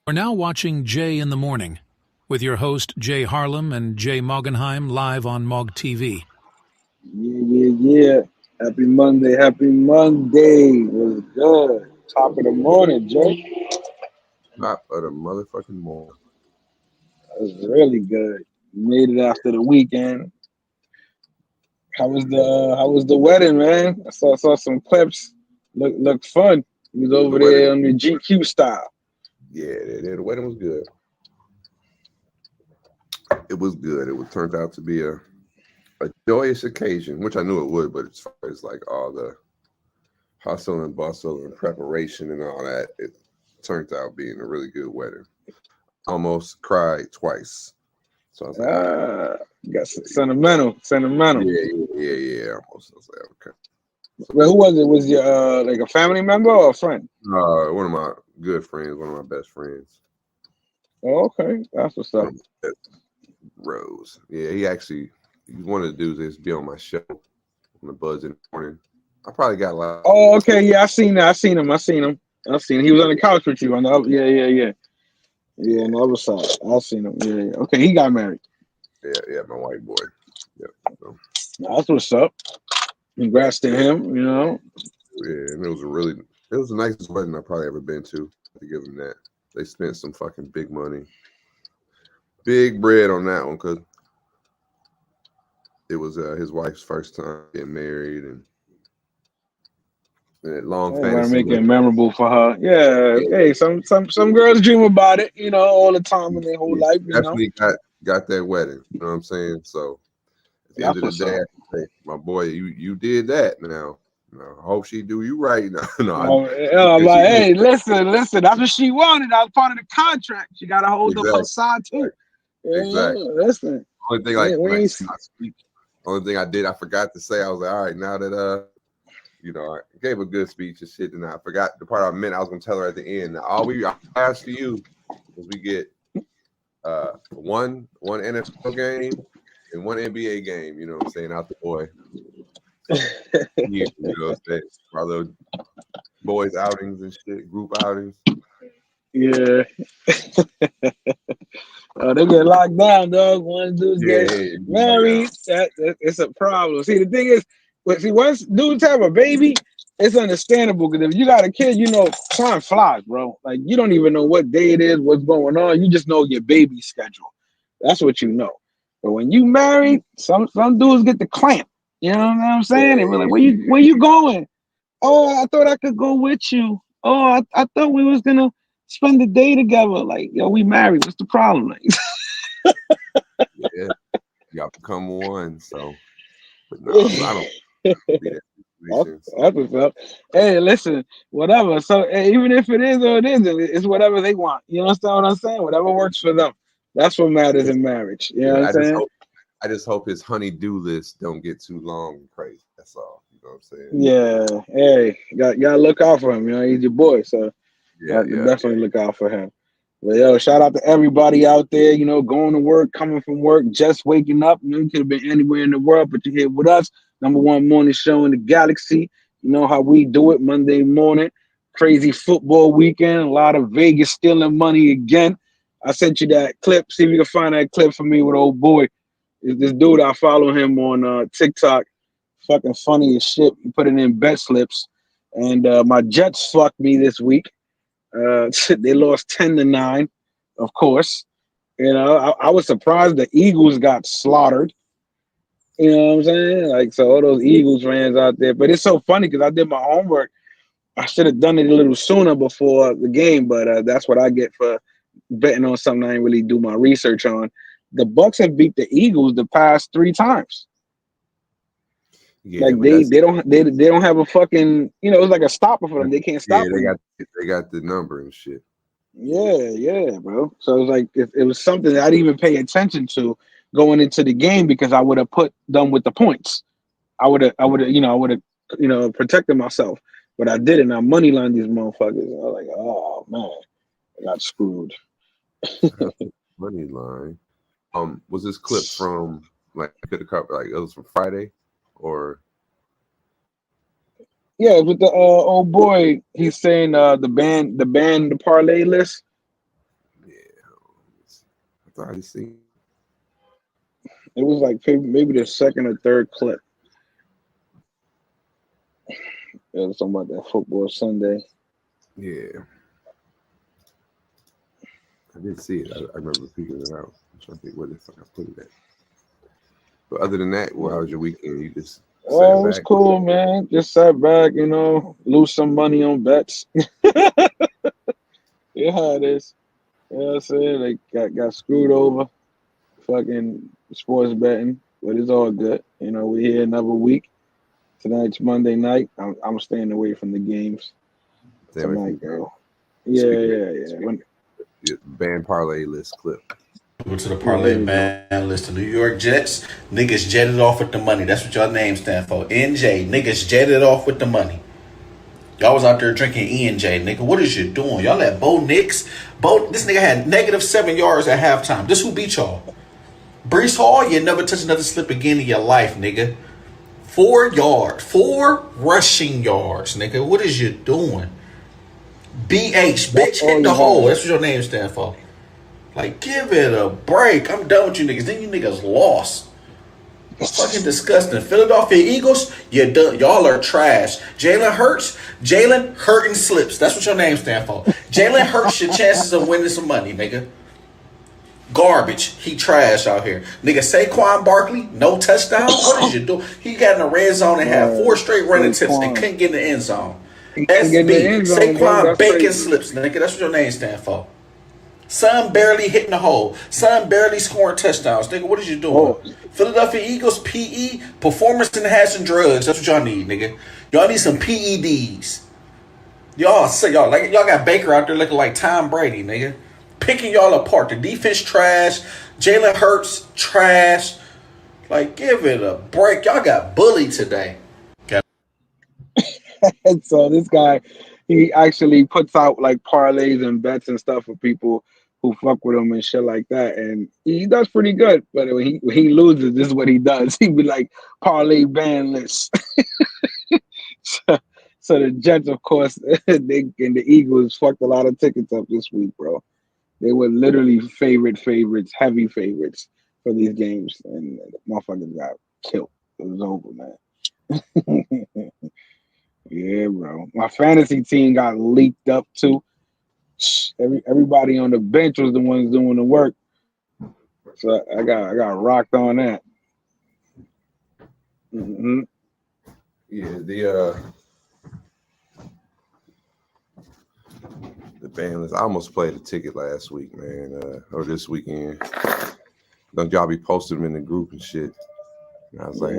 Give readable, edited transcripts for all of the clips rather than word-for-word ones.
We're now watching Jay in the Morning with your host Jay Harlem and Jay Moggenheim live on Mog TV. Yeah. Happy Monday. Was good. Top of the morning, Jay. Top of the motherfucking morning. That was really good. You made it after the weekend. How was the wedding, man? I saw some clips. Looked fun. He was over there on the GQ style. Yeah, the wedding was good. It was good. It turned out to be a joyous occasion, which I knew it would, but as far as like all the hustle and bustle and preparation and all that, it turned out being a really good wedding. Almost cried twice. So I was like, got sentimental. Yeah. Almost. I was like, okay. Well, who was it? Was your like a family member or a friend? One of my good friends, one of my best friends. Oh, okay. That's what's up. Rose. Yeah, he's one of the dudes that's be on my show on the Buzz in the Morning. I probably got a lot. Oh, okay. Yeah, I seen him. He was on the couch with you on the other. Yeah. Yeah, on the other side. I seen him. Yeah. Okay, he got married. Yeah, my white boy. Yeah. So. That's what's up. Congrats to him, Yeah, and it was the nicest wedding I've probably ever been to give him that. They spent some fucking big money. Big bread on that one because it was his wife's first time getting married and long fantasy. Want to make it memorable for her. Yeah. Hey, some girls dream about it, all the time in their whole life. Definitely got that wedding. You know what I'm saying? So at the end of the day, I say, my boy, you did that now. I hope she do you right now. I'm like, hey, listen, that's what she wanted. That was part of the contract. She got to hold up her side too. Exactly. Listen. Only thing only thing I did, I forgot to say. I was like, all right, now that I gave a good speech and shit, and I forgot the part I meant. I was gonna tell her at the end. All I ask for you is we get one NFL game and one NBA game. You know what I'm saying? Out the boy. You know what I'm saying? Our little boys outings and shit, group outings. Yeah. They get locked down, dog. One dudes get married. It's a problem. See, the thing is, once dudes have a baby, it's understandable because if you got a kid, time flies, bro. Like you don't even know what day it is, what's going on. You just know your baby schedule. That's what you know. But when you married, some dudes get the clamp. You know what I'm saying? They were like, where you going? Oh, I thought I could go with you. Oh, I thought we was gonna spend the day together. Like, yo, we married. What's the problem? Like, yeah, y'all become one. So, but no, I don't. That's what's up. Hey, listen, whatever. So even if it is or it isn't, it's whatever they want. You understand what I'm saying? Whatever works for them. That's what matters in marriage. You know what I'm saying? I just hope his honey-do list don't get too long and crazy. That's all. You know what I'm saying? Yeah. Hey, gotta look out for him. He's your boy, so definitely look out for him. But yo, shout out to everybody out there, going to work, coming from work, just waking up. You could have been anywhere in the world, but you're here with us. #1 morning show in the galaxy. You know how we do it Monday morning. Crazy football weekend. A lot of Vegas stealing money again. I sent you that clip. See if you can find that clip for me with old boy. This dude, I follow him on TikTok. Fucking funny as shit. He put it in bet slips. And my Jets fucked me this week. They lost 10-9, of course. I was surprised the Eagles got slaughtered. You know what I'm saying? Like, so all those Eagles fans out there. But it's so funny because I did my homework. I should have done it a little sooner before the game, but that's what I get for betting on something I didn't really do my research on. The Bucks have beat the Eagles the past 3 times. Yeah, like they don't have a fucking it's like a stopper for them. They can't stop them. They got the number and shit. Yeah, bro. So it was like it was something that I didn't even pay attention to going into the game because I would have put them with the points. I would have protected myself, but I didn't. I money lined these motherfuckers. I was like, oh man, I got screwed. Money line. Was this clip from like could have covered like it was from Friday or? Yeah, with the old boy, he's saying the parlay list. thought I just seen. It was like maybe the second or third clip. It was something about that football Sunday. Yeah. I did see it. I remember figuring it out. I'm trying to think where the fuck I put it at. But other than that, how was your weekend? You just it was cool, man. Just sat back, lose some money on bets. Yeah, how it is. You know what I'm saying? They got screwed over. Fucking sports betting, but it's all good. We're here another week. Tonight's Monday night. I'm staying away from the games tonight, girl. Yeah. Band parlay list clip. Go to the parlay band list. The New York Jets, niggas jetted off with the money. That's what y'all names stand for. NJ, niggas jetted off with the money. Y'all was out there drinking E&J, nigga. What is you doing? Y'all let Bo Nix. This nigga had -7 yards at halftime. This who beat y'all? Breece Hall, you never touch another slip again in your life, nigga. 4 rushing yards, nigga. What is you doing? BH, bitch, hit the hole. That's what your name stand for. Like, give it a break. I'm done with you niggas. Then you niggas lost. It's fucking disgusting. Philadelphia Eagles, you're done. Y'all are trash. Jalen Hurting Slips. That's what your name stand for. Jalen Hurts your chances of winning some money, nigga. Garbage. He trash out here. Nigga, Saquon Barkley, no touchdown. What is you doing? He got in the red zone and had 4 straight running tips and couldn't get in the end zone. SB, Saquon Bacon Slips, nigga. That's what your name stand for. Son barely hitting the hole. Son barely scoring touchdowns. Nigga, what is you doing? Philadelphia Eagles, PE, performance enhancing drugs. That's what y'all need, nigga. Y'all need some PEDs. Y'all got Baker out there looking like Tom Brady, nigga. Picking y'all apart. The defense trash. Jalen Hurts trash. Like, give it a break. Y'all got bullied today. So this guy, he actually puts out like parlays and bets and stuff for people who fuck with him and shit like that, and he does pretty good. But when he loses, this is what he does. He be like parlay ban list. So the Jets, of course, and the Eagles fucked a lot of tickets up this week, bro. They were literally favorites, heavy favorites for these games, and the motherfuckers got killed. It was over, man. Yeah, bro. My fantasy team got leaked up too. Everybody on the bench was the ones doing the work. So I got rocked on that. Mm-hmm. Yeah, the band list. I almost played a ticket last week, man, or this weekend. Don't y'all be posting them in the group and shit? And I was like,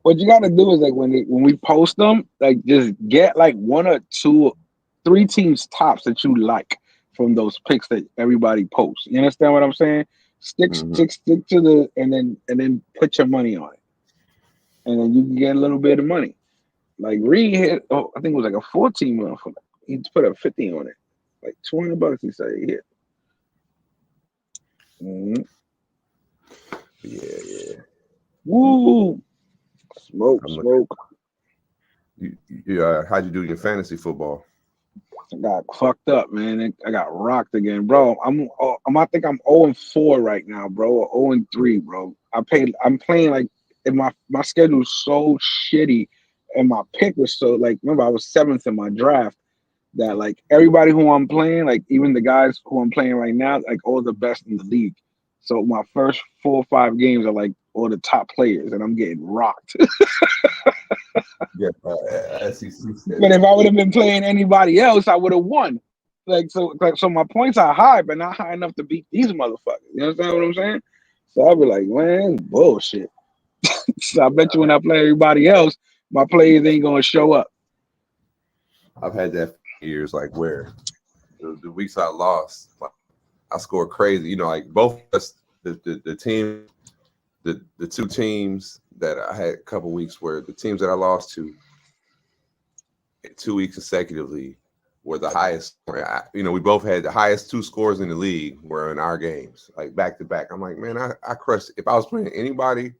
What you gotta do is like when we post them, like just get like 1 or 2, 3 teams tops that you like from those picks that everybody posts. You understand what I'm saying? Stick to the and then put your money on it, and then you can get a little bit of money. Like Reed hit, I think it was like a 14 month. He put a 50 on it, like $200. He said he hit. Mm-hmm. Yeah. Woo! Smoke. How'd you do your fantasy football? I got fucked up, man. I got rocked again, bro. I think I'm 0-4 right now, bro. Or 0-3, bro. I'm playing like, and my schedule's so shitty, and my pick was so like. Remember, I was 7th in my draft. That like everybody who I'm playing, like even the guys who I'm playing right now, like all the best in the league. So my first 4 or 5 games are like all the top players, and I'm getting rocked. Yeah, SEC. But if I would have been playing anybody else, I would have won. So my points are high, but not high enough to beat these motherfuckers. You understand what I'm saying? So I'll be like, man, bullshit. So I bet you when I play everybody else, my players ain't gonna show up. I've had that for years, like where the weeks I lost, I scored crazy. Like both us, the team, the 2 teams that I had a couple weeks where the teams that I lost to 2 weeks consecutively were the highest. We both had the highest 2 scores in the league were in our games, like back to back. I'm like, man, I crushed. If I was playing anybody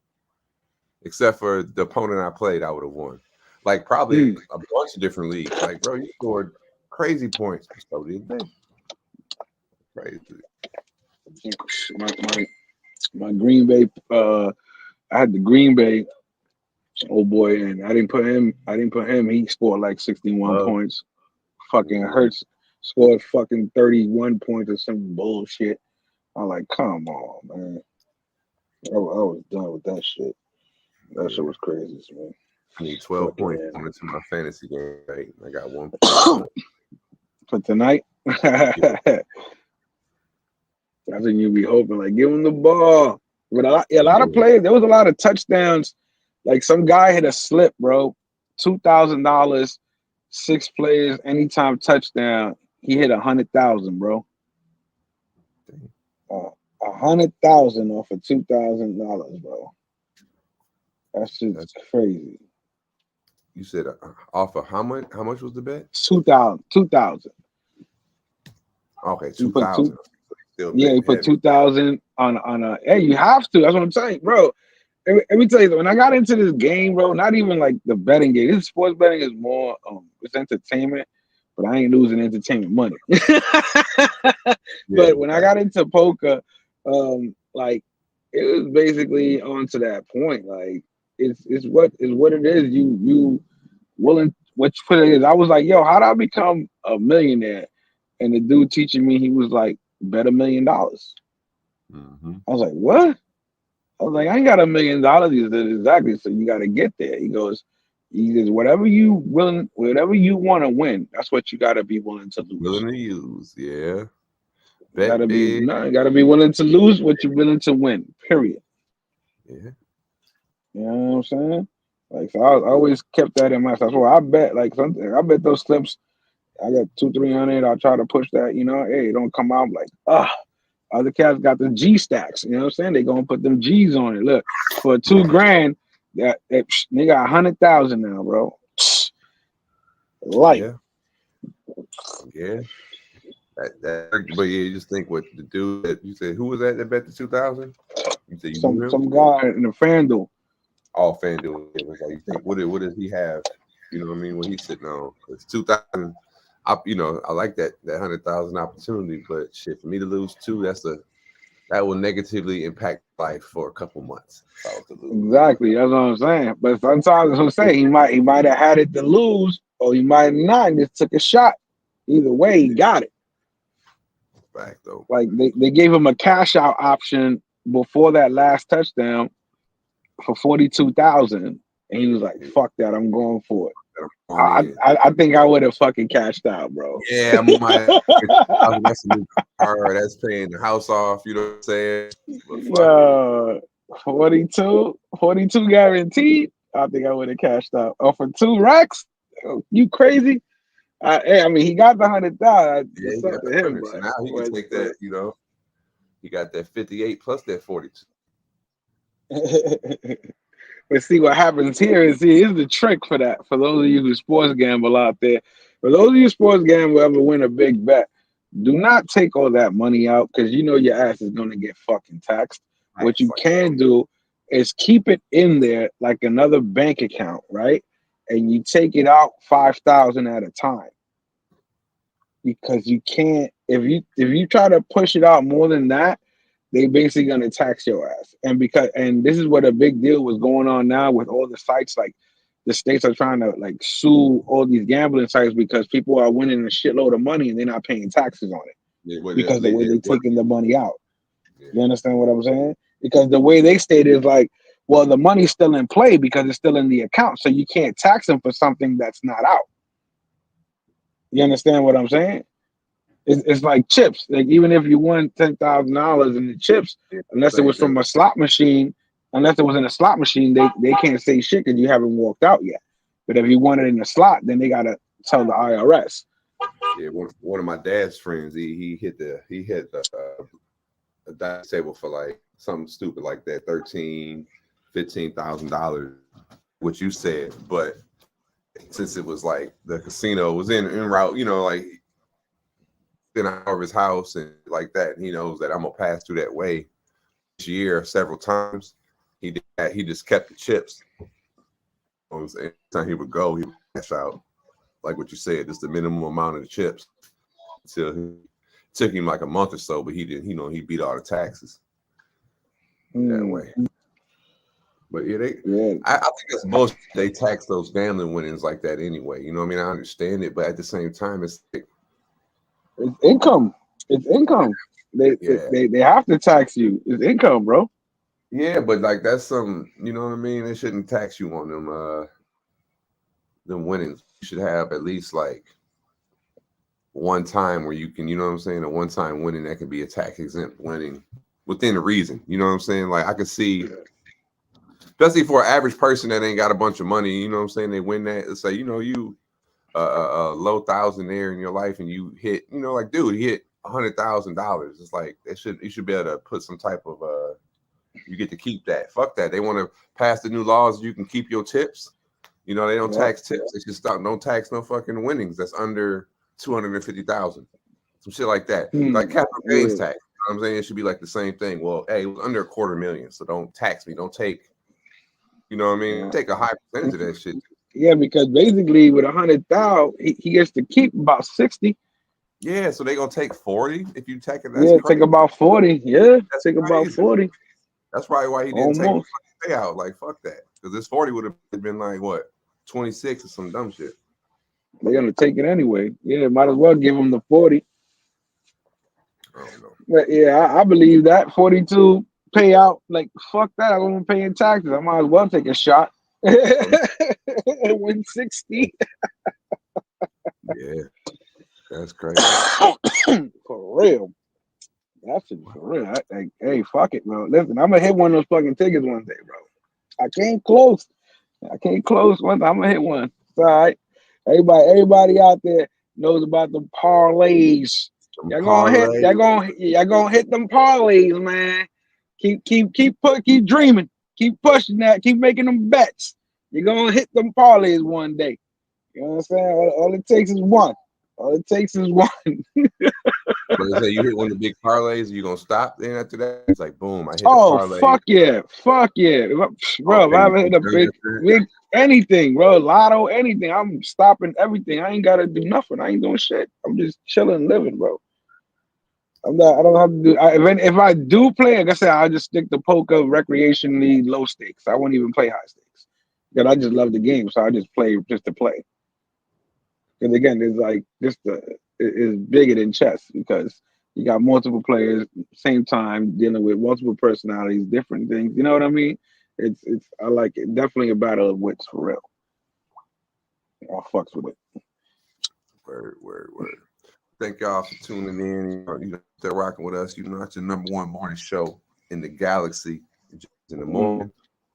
except for the opponent I played, I would have won. Like probably a bunch of different leagues. Like, bro, you scored crazy points. So did they? Crazy. My Green Bay. I had the Green Bay. Oh boy, and I didn't put him. He scored like 61 points. Fucking Hurts scored fucking 31 points or some bullshit. I'm like, come on, man. I was done with that shit. That shit was crazy, man. I need 12 points coming into my fantasy game. Right? I got 1 for tonight. I think you'd be hoping, like, give him the ball. But a lot of players, there was a lot of touchdowns. Like, some guy hit a slip, bro. $2,000, 6 players, anytime touchdown. He hit 100,000, bro. 100,000 off of $2,000, bro. That's just crazy. You said off of how much? How much was the bet? 2,000. Okay, 2,000. Yeah, he put 2,000 on a. Hey, you have to. That's what I'm saying, bro. Let me tell you, when I got into this game, bro, not even like the betting game. This sports betting is more, it's entertainment, but I ain't losing entertainment money. But when I got into poker, like it was basically on to that point. Like it's what it is. You willing what you put it is. I was like, yo, how do I become a millionaire? And the dude teaching me, he was like, bet $1 million. Mm-hmm. I was like, what? I was like, I ain't got $1 million. He said, exactly. So you got to get there. He goes, whatever you want to win, that's what you got to be willing to lose. Willing to use, yeah. You got to be willing to lose what you're willing to win. Period. Yeah. You know what I'm saying? Like, so I always kept that in mind. So I bet like something. I bet those clips. I got 200-300. I try to push that. You know, hey, don't come out like other cats got the G stacks. You know what I'm saying? They gonna put them G's on it. Look, for $2,000, that they got 100,000 now, bro. Light. Yeah. But yeah, you just think what the dude that you said, who was that bet the 2,000? You said some guy in the FanDuel. Oh, FanDuel. It was like, you think what does he have? You know what I mean? When he's sitting on it's 2,000. I like that 100,000 opportunity, but shit, for me to lose 2, that will negatively impact life for a couple months. If I was to lose. Exactly, that's what I'm saying. But sometimes I'm saying he might have had it to lose, or he might not and just took a shot. Either way, he got it. Back though, like they gave him a cash out option before that last touchdown for 42,000, and he was like, "Fuck that, I'm going for it." I think I would have fucking cashed out, bro. Yeah, that's a new car. That's paying the house off. You know what I'm saying? Yeah, 42 guaranteed. I think I would have cashed out. Oh, for 2 racks? You crazy? I mean, he got the 100,000. Yeah, he got the 100. So now he can take that. You know, he got that 58 plus that 42. But see what happens here is the trick for that. For those of you who sports gamble out there, for those of you sports gamble ever win a big bet, do not take all that money out because you know your ass is gonna get fucking taxed. What you can do is keep it in there like another bank account, right? And you take it out 5,000 at a time. Because you can't if you try to push it out more than that, they basically gonna tax your ass. And this is what a big deal was going on now with all the sites. Like the states are trying to like sue all these gambling sites because people are winning a shitload of money and they're not paying taxes on it because the way they're taking the money out. Yeah. You understand what I'm saying? Because the way they state is like, well, the money's still in play because it's still in the account, so you can't tax them for something that's not out. You understand what I'm saying? It's like chips. Like even if you won $10,000 in the chips, unless it was from a slot machine, unless it was in a slot machine, they can't say shit because you haven't walked out yet. But if you won it in a slot, then they gotta tell the IRS. Yeah, one of my dad's friends, he hit the dice table for like something stupid like that, $15,000, what you said. But since it was like the casino was in route, you know, like in out of his house and like that, and he knows that I'm gonna pass through that way this year several times. He did that. He just kept the chips. Every time he would go, he would cash out, like what you said, just the minimum amount of the chips until Took him like a month or so, but he didn't. He beat all the taxes that way. But yeah, I think it's bullshit. They tax those gambling winnings like that anyway. You know what I mean? I understand it, but at the same time, it's income. It's income. They have to tax you. It's income, bro. Yeah, but like that's some, you know what I mean? They shouldn't tax you on them winnings. You should have at least like one time where you can, you know what I'm saying, a one-time winning that can be a tax-exempt winning within reason. You know what I'm saying? Like I could see, especially for an average person that ain't got a bunch of money, you know what I'm saying? They win that. It's like, you know, you low thousandaire in your life and you hit, you know, like dude, he hit $100,000. It's like you should be able to put some type of you get to keep that. Fuck that. They want to pass the new laws. You can keep your tips. You know, they don't tax tips. They just don't tax no fucking winnings that's under 250,000. Some shit like that. Like capital gains tax. You know what I'm saying? It should be like the same thing. Well, hey, it was under $250,000, so don't tax me. Don't take, you know what I mean? Take a high percentage of that shit. Yeah, because basically with 100,000, he gets to keep about 60. Yeah, so they gonna take 40 if you take it. Take about 40. Yeah, take about 40. That's probably why he didn't take the payout. Like fuck that, because this 40 would have been like what 26 or some dumb shit. They're gonna take it anyway. Yeah, might as well give him the 40. I don't know. But yeah, I believe that 42 payout. Like fuck that. I'm gonna pay in taxes. I might as well take a shot. Win 60. Yeah, that's crazy. For real. That's for real. Hey, fuck it, bro. Listen, I'm gonna hit one of those fucking tickets one day, bro. I came close. One time. I'm gonna hit one. It's all right. Everybody out there knows about the parlays. Y'all gonna hit them parlays, man. Keep dreaming. Keep pushing that. Keep making them bets. You're gonna hit them parlays one day. You know what I'm saying? All it takes is one. But say you hit one of the big parlays, you gonna stop then after that? It's like boom, I hit the parlay. Fuck yeah. Bro, if I hit a big anything, bro, lotto, anything, I'm stopping everything. I ain't gotta do nothing. I ain't doing shit. I'm just chilling, living, bro. I don't have to do. If I do play, like I said, I just stick to poker, recreationally, low stakes. I won't even play high stakes. Because I just love the game, so I just play just to play. Because again, it's like it's bigger than chess because you got multiple players, same time dealing with multiple personalities, different things. You know what I mean? It's I like it. Definitely a battle of wits for real. I fucks with it. Word. Thank y'all for tuning in. You know, they're rocking with us. You know, it's your number one morning show in the galaxy. In the morning,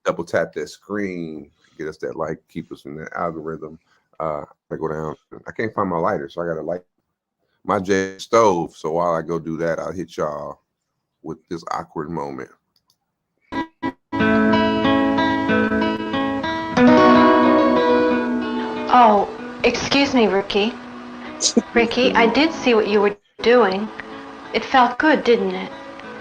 double tap that screen, get us that like, keep us in that algorithm. I go down. I can't find my lighter, so I got to light my J stove. So while I go do that, I'll hit y'all with this awkward moment. Oh, excuse me, Ricky. Ricky, I did see what you were doing. It felt good, didn't it?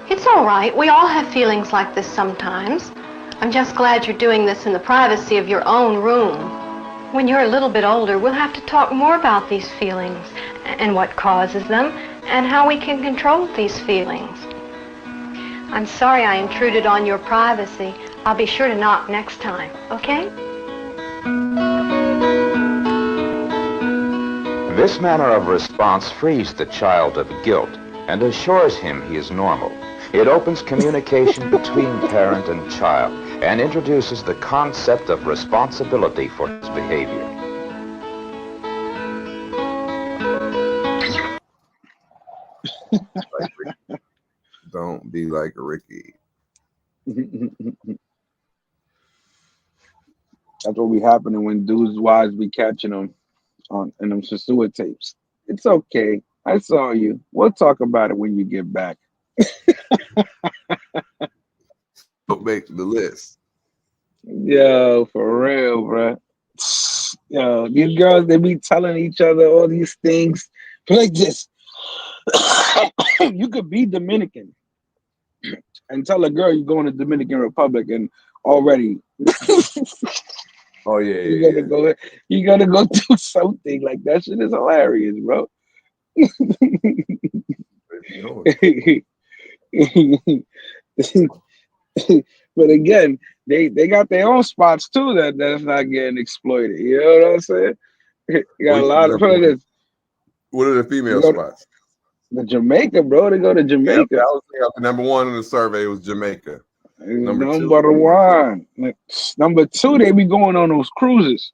It's all right. We all have feelings like this sometimes. I'm just glad you're doing this in the privacy of your own room. When you're a little bit older, we'll have to talk more about these feelings and what causes them and how we can control these feelings. I'm sorry I intruded on your privacy. I'll be sure to knock next time, okay? This manner of response frees the child of guilt and assures him he is normal. It opens communication between parent and child and introduces the concept of responsibility for his behavior. Don't be like Ricky. That's what be happening when dudes' wives be catching them in them Sasua tapes. It's okay. I saw you. We'll talk about it when you get back. Don't make the list. Yo, for real, bro. Yo, these girls, they be telling each other all these things like this. You could be Dominican and tell a girl you're going to Dominican Republic and already Oh yeah, you gotta go do something. Like that shit is hilarious, bro. But again, they got their own spots too that's not getting exploited. You know what I'm saying? You got a lot of this. What are the female spots? The Jamaica, bro. They go to Jamaica. Yeah, I was thinking number one in the survey was Jamaica. Number one. Number two, they be going on those cruises.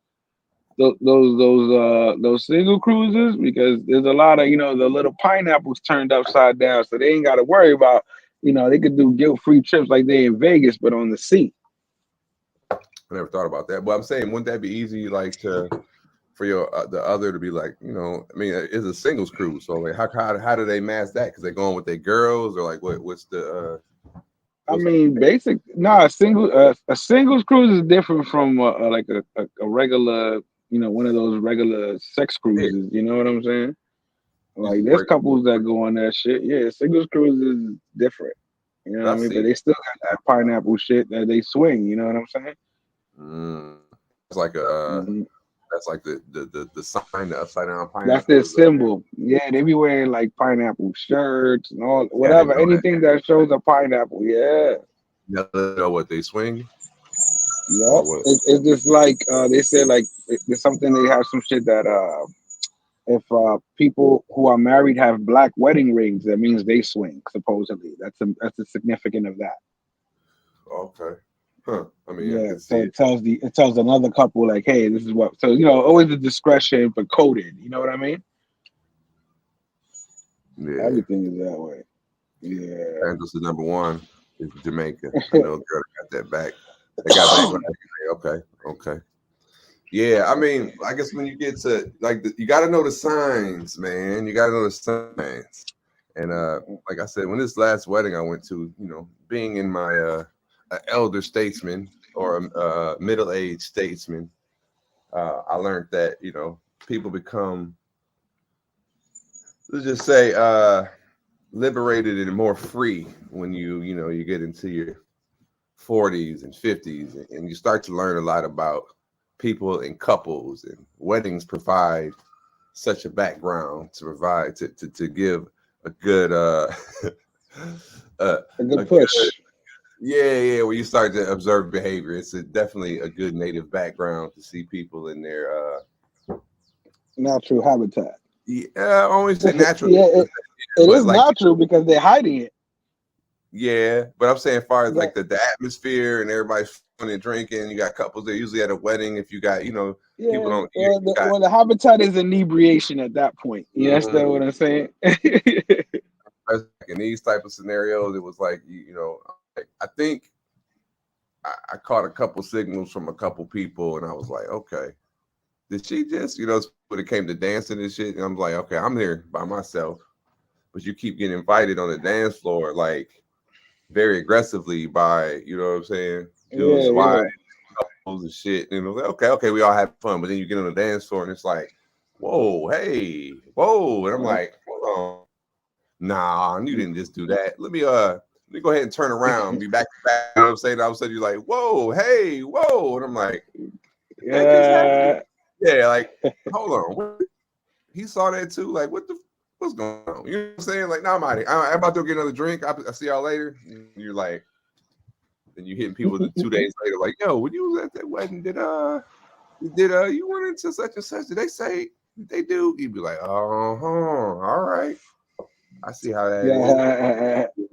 Those single cruises, because there's a lot of, the little pineapples turned upside down, so they ain't got to worry about, they could do guilt-free trips like they in Vegas, but on the sea. I never thought about that, but I'm saying, wouldn't that be easy, like for your the other to be like, I mean, it's a singles cruise, so like how do they mask that? Because they're going with their girls, or like what's the? I mean, a singles cruise is different from like a regular, one of those regular sex cruises. You know what I'm saying? Like there's couples that go on that shit. Yeah, singles cruise is different. You know what I mean? But they still got that pineapple shit that they swing. You know what I'm saying? It's like a. That's like the sign, the upside down pineapple. That's their symbol. Yeah, they be wearing like pineapple shirts and all whatever, anything that shows a pineapple. Yeah. You know what they swing? Yep. It's just like they said, like there's something, they have some shit that if people who are married have black wedding rings, that means they swing, supposedly. That's the significance of that. Okay. Huh. I mean, yeah. So it tells another couple like, hey, this is what. So always the discretion for coding. You know what I mean? Yeah. Everything is that way. Yeah. And this is number one. Is Jamaica. I know girl got that back. They got back. Okay. Yeah. I mean, I guess when you get to like, you got to know the signs, man. You got to know the signs. And like I said, when this last wedding I went to, being in my an elder statesman or a middle-aged statesman, I learned that people become, let's just say, liberated and more free when you get into your 40s and 50s, and you start to learn a lot about people and couples, and weddings provide such a background to give a good a good push. Yeah, when you start to observe behavior, it's definitely a good native background to see people in their natural habitat. Yeah, I always say natural. Yeah, it is like, natural because they're hiding it. Yeah, but I'm saying, as far as like the atmosphere and everybody's fun and drinking, you got couples that usually at a wedding. If you got, people don't. The habitat is inebriation at that point. You understand what I'm saying? In these type of scenarios, it was like, I think I caught a couple signals from a couple people, and I was like, okay, did she just, when it came to dancing and shit, and I'm like, okay, I'm here by myself, but you keep getting invited on the dance floor, like very aggressively by, you know what I'm saying, dudes, wives, couples and shit, and I was like, okay, we all have fun, but then you get on the dance floor and it's like, whoa, hey, whoa, and I'm like, hold on, nah, you didn't just do that. Let me go ahead and turn around and be back to back. You know what I'm saying? All of a sudden you're like, whoa, hey, whoa. And I'm like, yeah, like, hold on. He saw that too. Like, what's going on? You know what I'm saying? Like, no, I'm about to get another drink. I'll see y'all later. And you're like, then you hitting people 2 days later, like, yo, when you was at that wedding, did you went into such and such? Did they say they do? You'd be like, all right. I see how that is.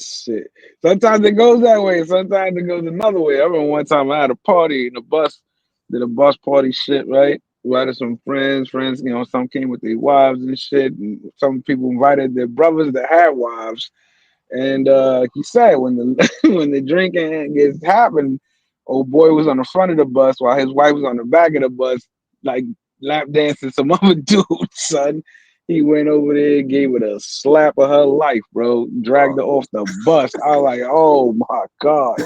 Shit. Sometimes it goes that way. Sometimes it goes another way. I remember one time I had a party in the bus, did a bus party shit, right? Invited some friends, some came with their wives and shit. And some people invited their brothers that had wives. And he said when the drinking gets happened, old boy was on the front of the bus while his wife was on the back of the bus, like lap dancing some other dude, son. He went over there, gave it a slap of her life, bro. Dragged her off the bus. I was like, oh my God.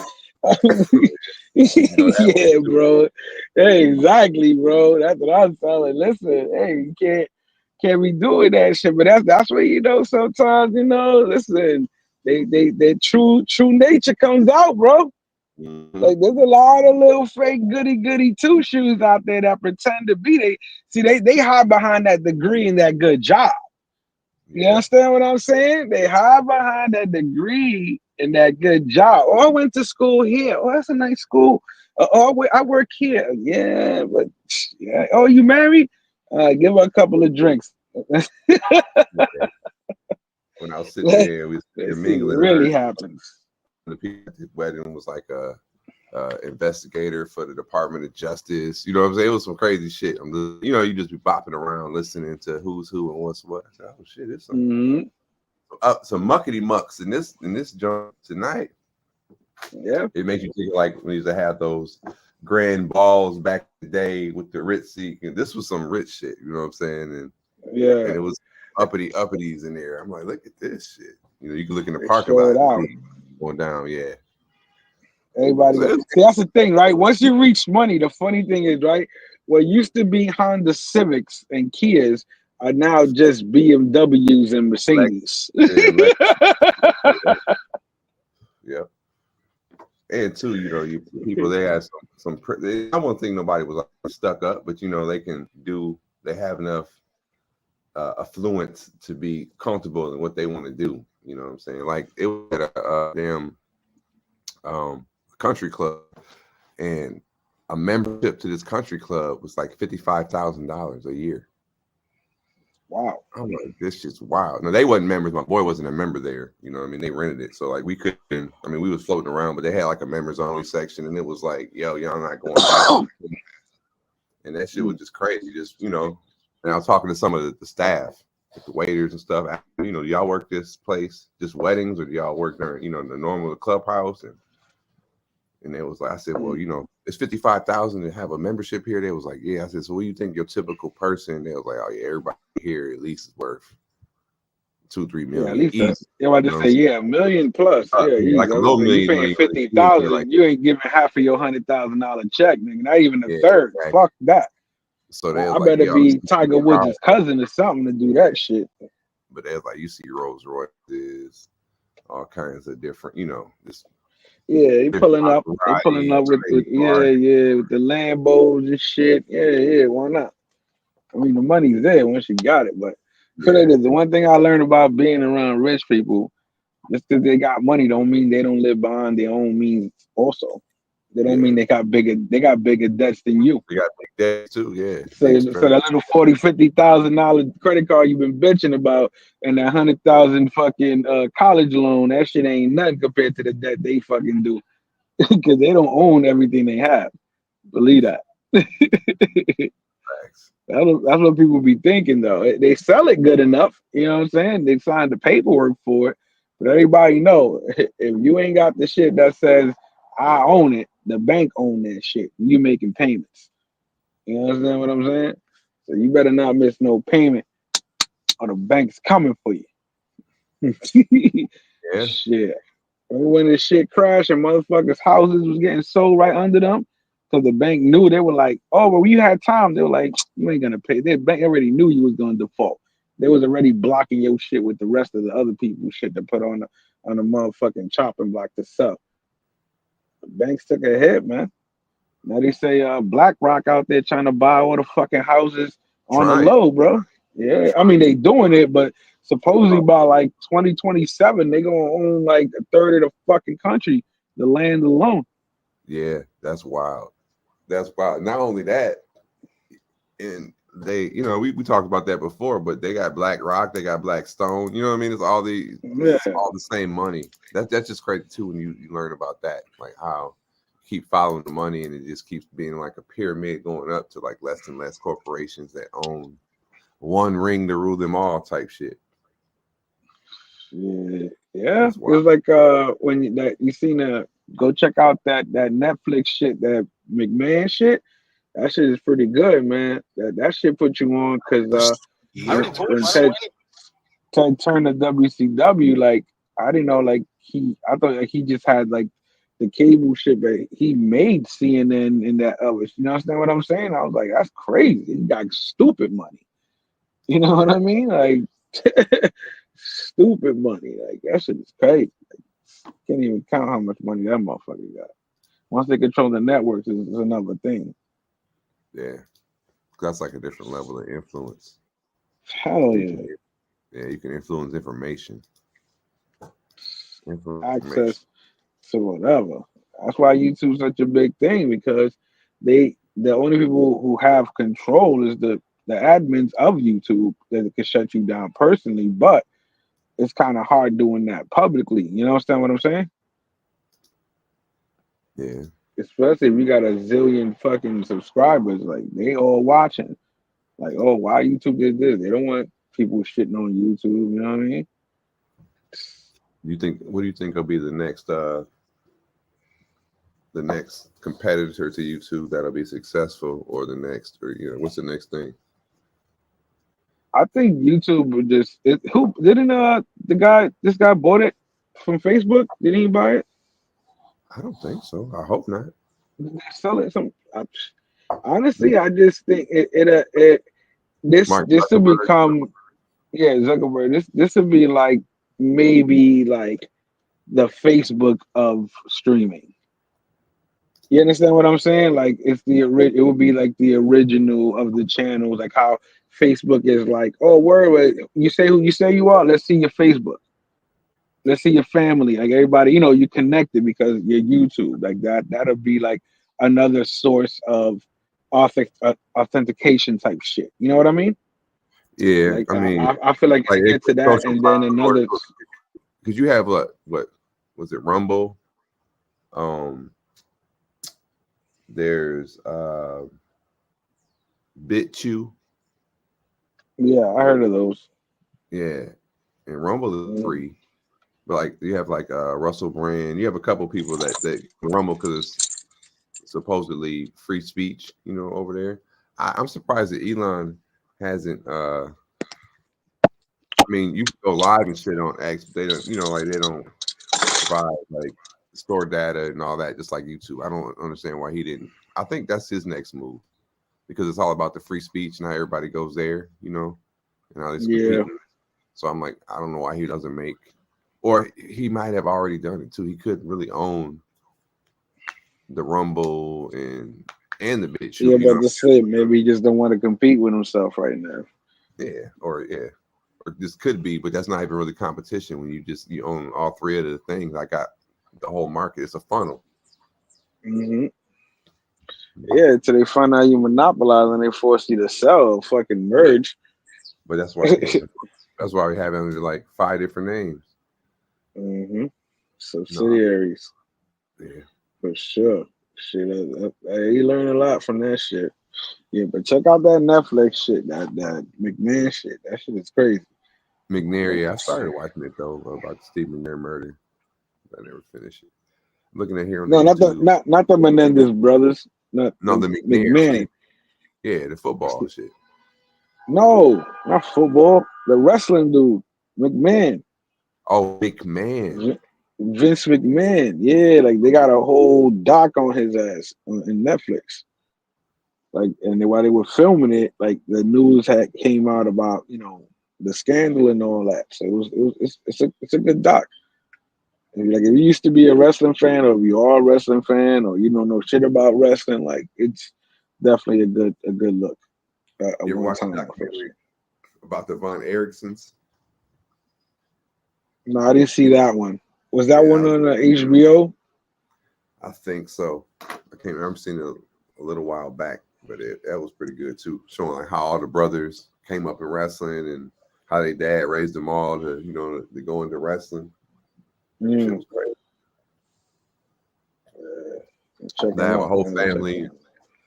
Yeah, bro. Hey, exactly, bro. That's what I'm telling. Listen, hey, you can't be doing that shit. But that's what sometimes, listen, their true nature comes out, bro. Mm-hmm. Like there's a lot of little fake goody two shoes out there that pretend to be they hide behind that degree and that good job. You understand what I'm saying? They hide behind that degree and that good job. Oh, I went to school here. Oh, that's a nice school. I work here. Yeah, but yeah. Oh, you married? Give her a couple of drinks. When I was sitting there, we was mingling. It really happens. The people at the wedding was like a investigator for the Department of Justice. You know what I'm saying? It was some crazy shit. You just be bopping around listening to who's who and what's what. I said, oh shit, it's some muckety mucks in this joint tonight. Yeah, it makes you think like when we used to have those grand balls back in the day with the ritzy. And this was some rich shit. You know what I'm saying? And and it was uppities in there. I'm like, look at this shit. You can look in the parking lot going down. Yeah. Everybody, see, that's the thing, right? Once you reach money, the funny thing is, right, what used to be Honda Civics and Kias are now just BMWs and Mercedes. Yeah. And too, people, they have some. I won't think nobody was stuck up, but they have enough affluence to be comfortable in what they want to do. You know what I'm saying? Like it was at a damn country club, and a membership to this country club was like $55,000 a year. Wow. I'm like, this shit's wild. No, they wasn't members. My boy wasn't a member there. You know what I mean? They rented it. So like we couldn't, we was floating around, but they had like a members only section, and it was like, yo, y'all not going back. And that shit was just crazy. And I was talking to some of the staff, the waiters and stuff. Do y'all work this place, just weddings, or do y'all work there, the normal clubhouse? And it was like, I said, well, it's $55,000 to have a membership here. They was like, yeah. I said, so what do you think your typical person? They was like, oh yeah, everybody here at least is worth 2-3 million. Yeah, at least easy. I just say, $1 million plus. Like a low million. You paying $50,000, you ain't giving half of your $100,000 check, nigga. Not even a third. Exactly. Fuck that. So I better be Tiger Woods' cousin or something to do that shit. But there's like, you see Rolls Royces, all kinds of different, this. Yeah, they pulling up with the Lambos and shit. Yeah, why not? The money's there once you got it. But the one thing I learned about being around rich people, just because they got money don't mean they don't live behind their own means also. They don't mean they got bigger debts than you. They got big debts too, yeah. So that little $40,000-$50,000 credit card you've been bitching about and that $100,000 fucking college loan, that shit ain't nothing compared to the debt they fucking do. Because they don't own everything they have. Believe that. That's what people be thinking though. They sell it good enough, you know what I'm saying? They signed the paperwork for it. But everybody know if you ain't got the shit that says I own it, the bank own that shit. You making payments. You understand what I'm saying? So you better not miss no payment or the bank's coming for you. Yeah. Shit. When this shit crashed and motherfuckers' houses was getting sold right under them, because the bank knew, they were like, oh, well, you had time. They were like, you ain't gonna pay. The bank already knew you was gonna default. They was already blocking your shit with the rest of the other people's shit to put on the motherfucking chopping block to sell. The banks took a hit, man. Now they say BlackRock out there trying to buy all the fucking houses on the low, bro. Yeah, they doing it, but supposedly by like 2027, they gonna own like a third of the fucking country, the land alone. Yeah, that's wild. That's wild. Not only that, and they, we talked about that before, but they got BlackRock, they got Blackstone. You know what I mean? It's all the same money. That's just crazy too when you learn about that, like how you keep following the money and it just keeps being like a pyramid going up to like less and less corporations that own one ring to rule them all type shit. Yeah. It was like when you seen go check out that Netflix shit, that McMahon shit. That shit is pretty good, man. That shit put you on because when Ted turned to WCW, like I didn't know, like I thought like, he just had like the cable shit, but he made CNN in that Elvis. You understand what I'm saying? I was like, that's crazy. He got stupid money. You know what I mean? Like stupid money. Like that shit is crazy. Like, can't even count how much money that motherfucker got. Once they control the networks, is another thing. Yeah, that's like a different level of influence. Hell yeah. Yeah, you can influence information. Access to whatever. That's why YouTube's such a big thing, because the only people who have control is the admins of YouTube that can shut you down personally, but it's kind of hard doing that publicly. You understand what I'm saying? Yeah. Especially if you got a zillion fucking subscribers, like they all watching. Like, oh, why YouTube did this? They don't want people shitting on YouTube. You know what I mean? What do you think will be the next competitor to YouTube that'll be successful, or what's the next thing? I think YouTube would just who didn't this guy bought it from Facebook? Didn't he buy it? I don't think so. I hope not. Did they sell it? Honestly, I just think this will become Zuckerberg. This will be like maybe like the Facebook of streaming. You understand what I'm saying? Like it would be like the original of the channels, like how Facebook is like, oh, word, you say who you say you are. Let's see your Facebook. Let's see your family. Like everybody, you connected because you're YouTube. Like that. That'll be like another source of authentication type shit. You know what I mean? Yeah, like, I mean, I feel like it get to that, and then another. Because you have what was it, Rumble? There's BitChute. Yeah, I heard of those. Yeah, and Rumble is free, but like you have like Russell Brand. You have a couple people that Rumble because it's supposedly free speech, over there. I'm surprised that Elon hasn't. I mean, you can go live and shit on X, but they don't. They don't provide like store data and all that, just like YouTube. I don't understand why he didn't. I think that's his next move, because it's all about the free speech and how everybody goes there, and how this. Yeah. So I'm like, I don't know why he doesn't make, or he might have already done it too. He could really own the Rumble and the BitChute. Yeah, but the same. Maybe he just don't want to compete with himself right now. Yeah, or this could be, but that's not even really competition when you own all three of the things. I got the whole market. It's a funnel. Mm-hmm. Yeah, until they find out you monopolize and they force you to sell, fucking merge. But that's why we have like 5 different names. Mm-hmm. Subsidiaries. Yeah, for sure. Shit, you learn a lot from that shit. Yeah, but check out that Netflix shit, that McMahon shit. That shit is crazy. McNair, yeah, I started watching it though about the Steve McNair murder. I never finished it. I'm looking at here on not the Menendez brothers. The McNair. Yeah, the football shit. No, not football. The wrestling dude, McMahon. Oh, McMahon. Vince McMahon. Yeah, like they got a whole doc on his ass in Netflix. Like, and while they were filming it, like the news came out about the scandal and all that. So it's a good doc. Like if you used to be a wrestling fan, or if you are a wrestling fan, or you don't know shit about wrestling, like it's definitely a good look. You ever watched that about the Von Ericksons? No, I didn't see that one. Was that one on HBO? I think so. I can't remember. I'm seeing it a little while back, but that was pretty good too, showing like how all the brothers came up in wrestling and how their dad raised them all to go into wrestling. Shit was great. They have a whole family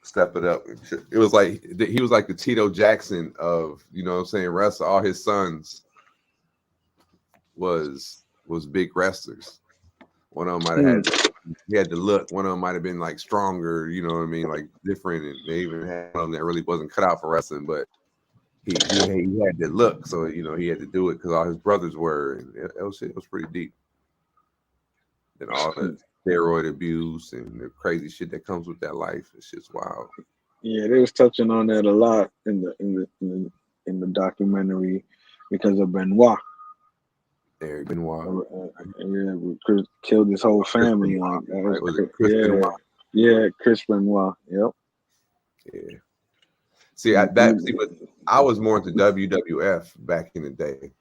step it up. It was like he was like the Tito Jackson of wrestle. All his sons was big wrestlers. One of them might have had the look. One of them might have been like stronger, like different. And they even had one of them that really wasn't cut out for wrestling, but he had the look. So he had to do it because all his brothers were, and it was pretty deep. And all the steroid abuse and the crazy shit that comes with that life, it's just wild. Yeah, they was touching on that a lot in the documentary because of Benoit. Eric Benoit. Chris killed his whole family. Chris Benoit? Yeah, Chris Benoit. Yep. Yeah. See, I was more into WWF back in the day.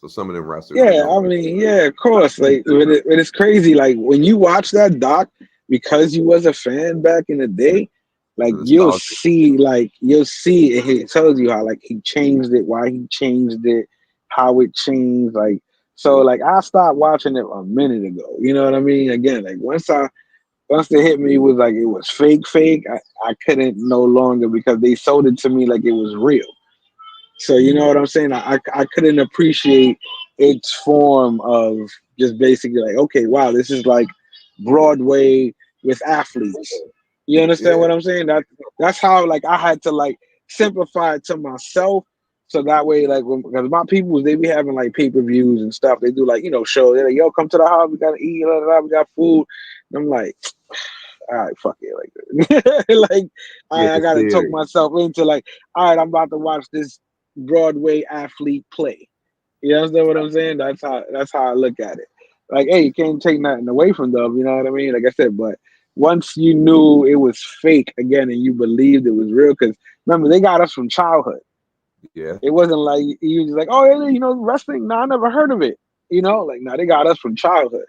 So some of them wrestlers. Yeah, I mean, yeah, of course. Like, it's crazy. Like when you watch that doc, because you was a fan back in the day, like you'll see it tells you how like he changed it, why he changed it, how it changed. Like so, like I stopped watching it a minute ago. You know what I mean? Again, like once it hit me was like it was fake. I couldn't no longer because they sold it to me like it was real. So you know what I'm saying? I couldn't appreciate its form of just basically like, okay, wow, this is like Broadway with athletes. You understand what I'm saying? That's how like I had to like simplify it to myself. So that way, like, because my people, they be having like pay-per-views and stuff. They do like, shows. They're like, yo, come to the house. We got to eat. Blah, blah, blah, we got food. And I'm like, all right, fuck it. Like, like I got to talk myself into like, all right, I'm about to watch this Broadway athlete play. You understand what I'm saying? That's how I look at it. Like, hey, you can't take nothing away from them. You know what I mean? Like I said, but once you knew it was fake again and you believed it was real, because remember they got us from childhood. Yeah, it wasn't like you was like, oh yeah, wrestling. No, I never heard of it. Like no, they got us from childhood.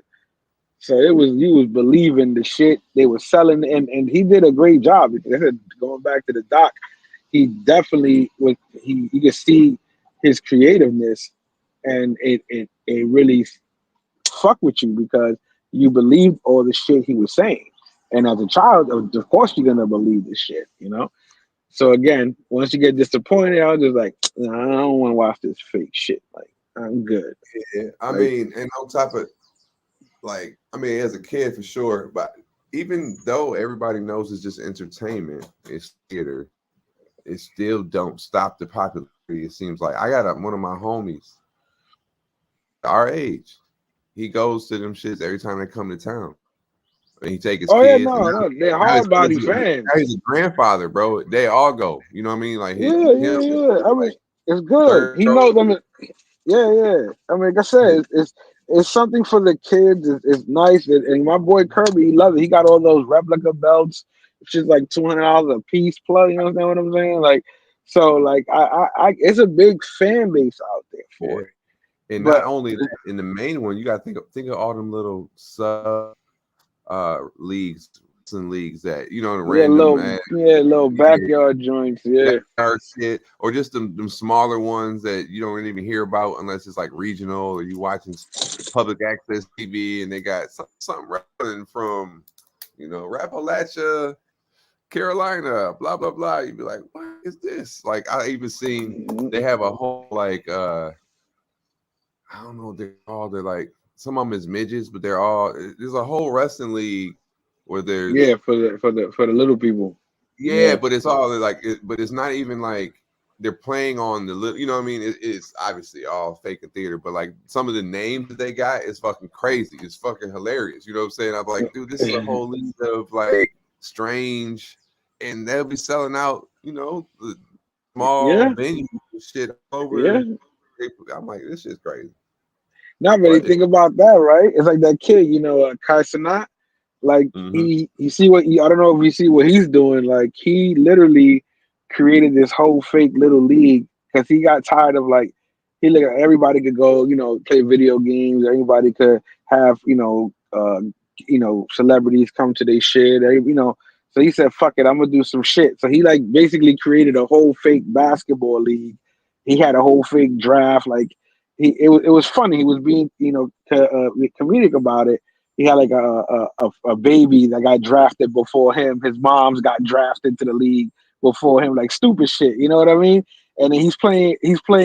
So you was believing the shit they were selling, and he did a great job. Going back to the doc, he definitely was. You could see his creativeness, and it really fuck with you because you believed all the shit he was saying. And as a child, of course, you're gonna believe this shit, So again, once you get disappointed, I was just like, nah, I don't want to watch this fake shit. Like, I'm good. Yeah, I mean, and on top of, like, I mean, as a kid for sure, but even though everybody knows it's just entertainment, it's theater, it still don't stop the popularity. It seems like I got one of my homies, our age, he goes to them shits every time they come to town. And he take his kids. Yeah, no, they're hard body fans. He's a grandfather, bro. They all go. You know what I mean? Like yeah. I mean, it's good. He knows them. Yeah. I mean, like I said, it's something for the kids. It's nice, and my boy Kirby, he loves it. He got all those replica belts, which is like $200 a piece plus. You know what I'm saying? Like, so like I it's a big fan base out there for it. And not only that, in the main one, you got to think of all them little sub leagues that the random little backyard joints, shit, or just them smaller ones that you don't even hear about unless it's like regional or you watching public access TV and they got something running from Appalachia, Carolina, blah blah blah. You'd be like, what is this? Like I even seen they have a whole like I don't know what they're called. They're like some of them is midgets, but there's a whole wrestling league where there's for the little people. Yeah, but it's all like but it's not even like they're playing on the little. You know what I mean? It's obviously all fake and theater, but like some of the names that they got is fucking crazy. It's fucking hilarious. You know what I'm saying? I'm like, dude, this is a whole league of like strange, and they'll be selling out. The small venues and shit over. Yeah. I'm like, this shit's crazy. Not really think about that, right? It's like that kid, Kai Cenat. Like he see what I don't know if you see what he's doing. Like he literally created this whole fake little league because he got tired of like he looked at everybody could go, play video games. Everybody could have, celebrities come to their shit. So he said, "Fuck it, I'm gonna do some shit." So he like basically created a whole fake basketball league. He had a whole fake draft. Like it was funny. He was being comedic about it. He had like a baby that got drafted before him. His mom's got drafted to the league before him, like stupid shit. You know what I mean? And then he's playing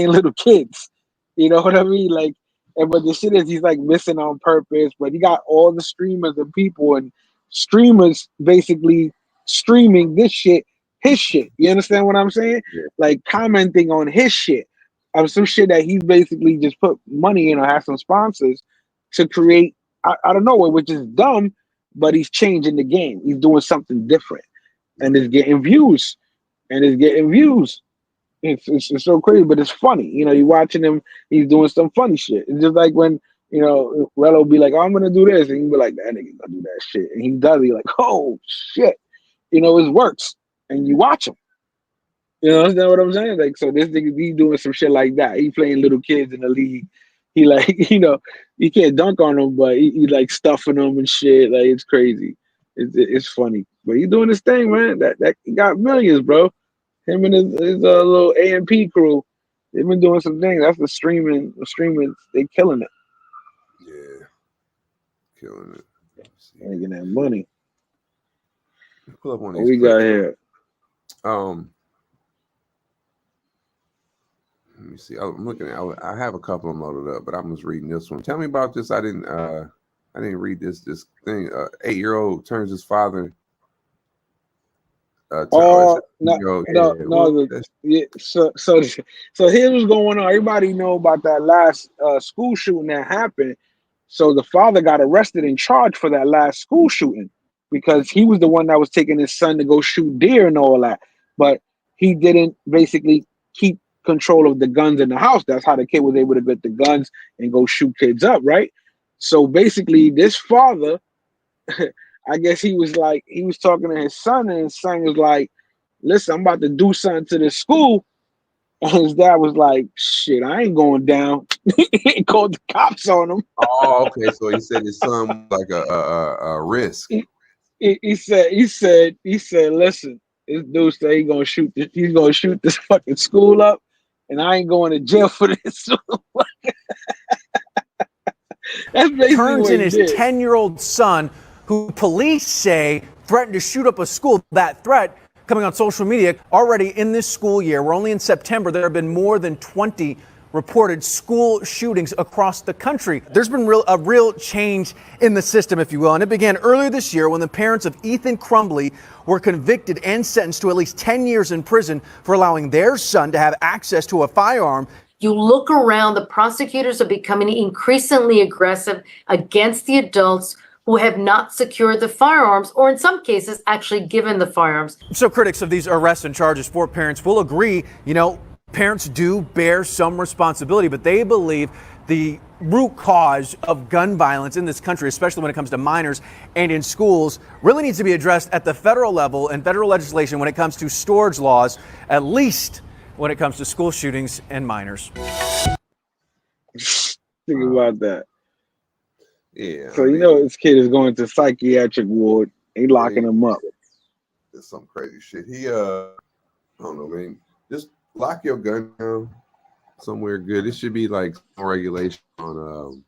little kids. You know what I mean? Like, but the shit is he's like missing on purpose. But he got all the streamers and people and streamers basically streaming this shit, his shit. You understand what I'm saying? Yeah. Like commenting on his shit. Some shit that he's basically just put money in or have some sponsors to create out of nowhere, which is dumb, but he's changing the game. He's doing something different, and it's getting views, It's so crazy, but it's funny. You're watching him. He's doing some funny shit. It's just like when Rello be like, "Oh, I'm gonna do this," and you be like, "That nigga gonna do that shit," and he does. You're like, "Oh shit," it works, and you watch him. You understand what I'm saying? Like, so this nigga, he's doing some shit like that. He playing little kids in the league, he like, you can't dunk on him, but he like stuffing them and shit. Like, it's crazy. It's funny, but he's doing his thing, man. That he got millions, bro. Him and his little AMP crew, they've been doing some things. That's the streaming. They killing it. Yeah, killing it. Making that money. Pull up on what we got here? Let me see. I'm looking at. I have a couple of them loaded up, but I'm just reading this one. Tell me about this. I didn't read this thing. 8-year-old turns his father. So here's what's going on. Everybody know about that last school shooting that happened. So the father got arrested and charged for that last school shooting because he was the one that was taking his son to go shoot deer and all that. But he didn't basically keep control of the guns in the house. That's how the kid was able to get the guns and go shoot kids up, right? So basically, this father, I guess he was talking to his son, and his son was like, "Listen, I'm about to do something to this school." And his dad was like, "Shit, I ain't going down." He called the cops on him. Oh, okay. So he said his son was like a risk. He said, "Listen, this dude said he's gonna shoot this fucking school up, and I ain't going to jail for this." That's basically turns what in he his did. 10-year-old son, who police say threatened to shoot up a school. That threat coming on social media already in this school year. We're only in September. There have been more than 20 reported school shootings across the country. There's been a real change in the system, if you will, and it began earlier this year when the parents of Ethan Crumbley were convicted and sentenced to at least 10 years in prison for allowing their son to have access to a firearm. You look around, the prosecutors are becoming increasingly aggressive against the adults who have not secured the firearms, or in some cases, actually given the firearms. So critics of these arrests and charges for parents will agree, parents do bear some responsibility, but they believe the root cause of gun violence in this country, especially when it comes to minors and in schools, really needs to be addressed at the federal level and federal legislation when it comes to storage laws, at least when it comes to school shootings and minors. Think about that. Yeah. So this kid is going to psychiatric ward. They locking him up. It's some crazy shit. He I don't know, man. Just lock your gun down somewhere good. It should be like some regulation on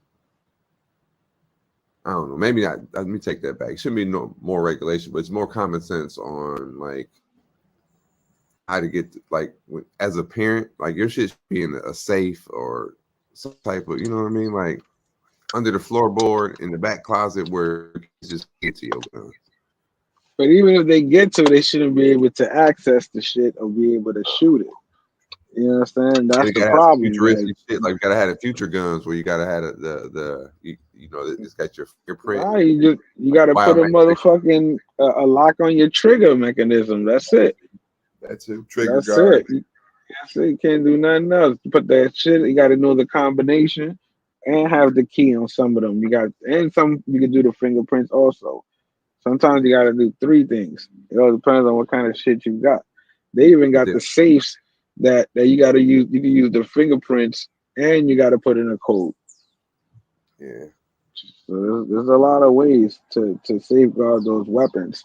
I don't know. Maybe not. Let me take that back. It shouldn't be no more regulation, but it's more common sense on like how to get as a parent, like your shit should be in a safe or some type of, you know what I mean, like under the floorboard in the back closet where you just get to your gun. But even if they get to it, they shouldn't be able to access the shit or be able to shoot it. You know what I'm saying? That's the problem. Futuristic shit, like you gotta have the future guns where you gotta have it's got your fingerprint. Nah, you gotta put a motherfucking a lock on your trigger mechanism. That's it. That's it. Trigger That's guard. it. That's it. You can't do nothing else. You put that shit. You got to know the combination and have the key on some of them. You can do the fingerprints also. Sometimes you got to do 3 things. It all depends on what kind of shit you got. They even got the safes that you got to use. You can use the fingerprints and you got to put in a code. Yeah. So there's a lot of ways to safeguard those weapons.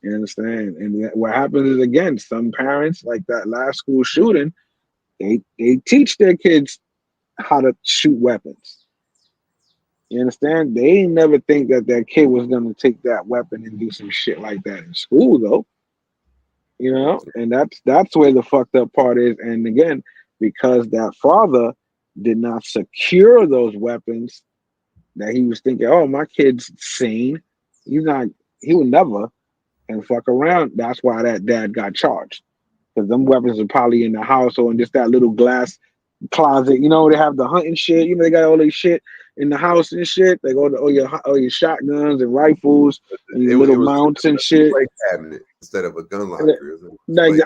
You understand? And what happens is, again, some parents, like that last school shooting, they teach their kids how to shoot weapons. You understand? They never think that their kid was going to take that weapon and do some shit like that in school, though. And that's where the fucked up part is. And again, because that father did not secure those weapons, that he was thinking, oh, my kid's sane. He would never. And fuck around. That's why that dad got charged, because them weapons are probably in the house or in just that little glass closet. They have the hunting shit. They got all this shit in the house and shit. They go to all your shotguns and rifles and little mounts and shit. Cabinet instead of a gun locker.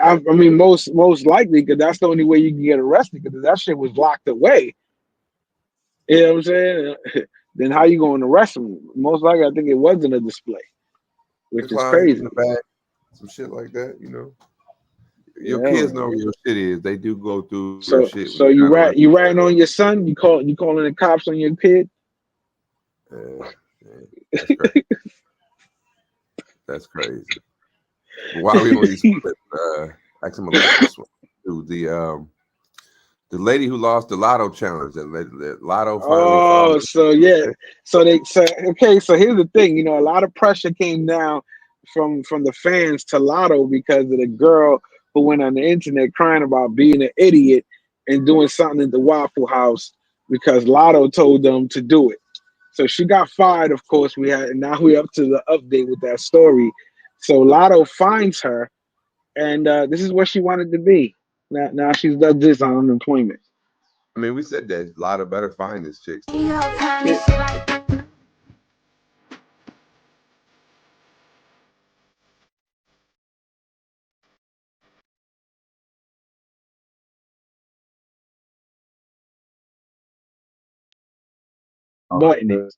I mean, most likely, because that's the only way you can get arrested, because that shit was locked away. You know what I'm saying? Then how you going to arrest him? Most likely, I think it was in a display. Which is crazy. In the back, some shit like that, Your kids know where your shit is. They do go through your shit. So you ratting on your son? You calling the cops on your kid? That's crazy. That's crazy. While we on these clips, ask him this one. To the lady who lost the Lotto challenge, the Lotto finally. So here's the thing. A lot of pressure came down from the fans to Lotto because of the girl who went on the internet crying about being an idiot and doing something at the Waffle House because Lotto told them to do it. So she got fired. Of course, now we're up to the update with that story. So Lotto finds her, and this is where she wanted to be. Now she's done this on unemployment. I mean, we said that Lotto better find this chick. Button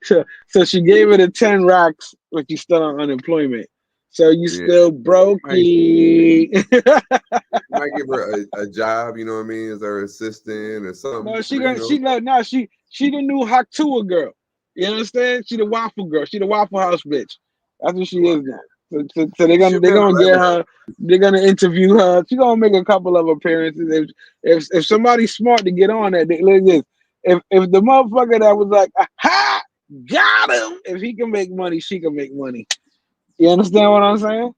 so she gave her the 10 racks, but she's still on unemployment. So you still brokey. Might give her a job, you know what I mean, as her assistant or something. No, she the new Haktua girl. You understand? She the waffle girl. She the Waffle House bitch. That's what she is now. So they're gonna get her. They're gonna interview her. She's gonna make a couple of appearances. If somebody's smart to get on that, look at this. If the motherfucker that was like, ha, got him. If he can make money, she can make money. You understand what I'm saying?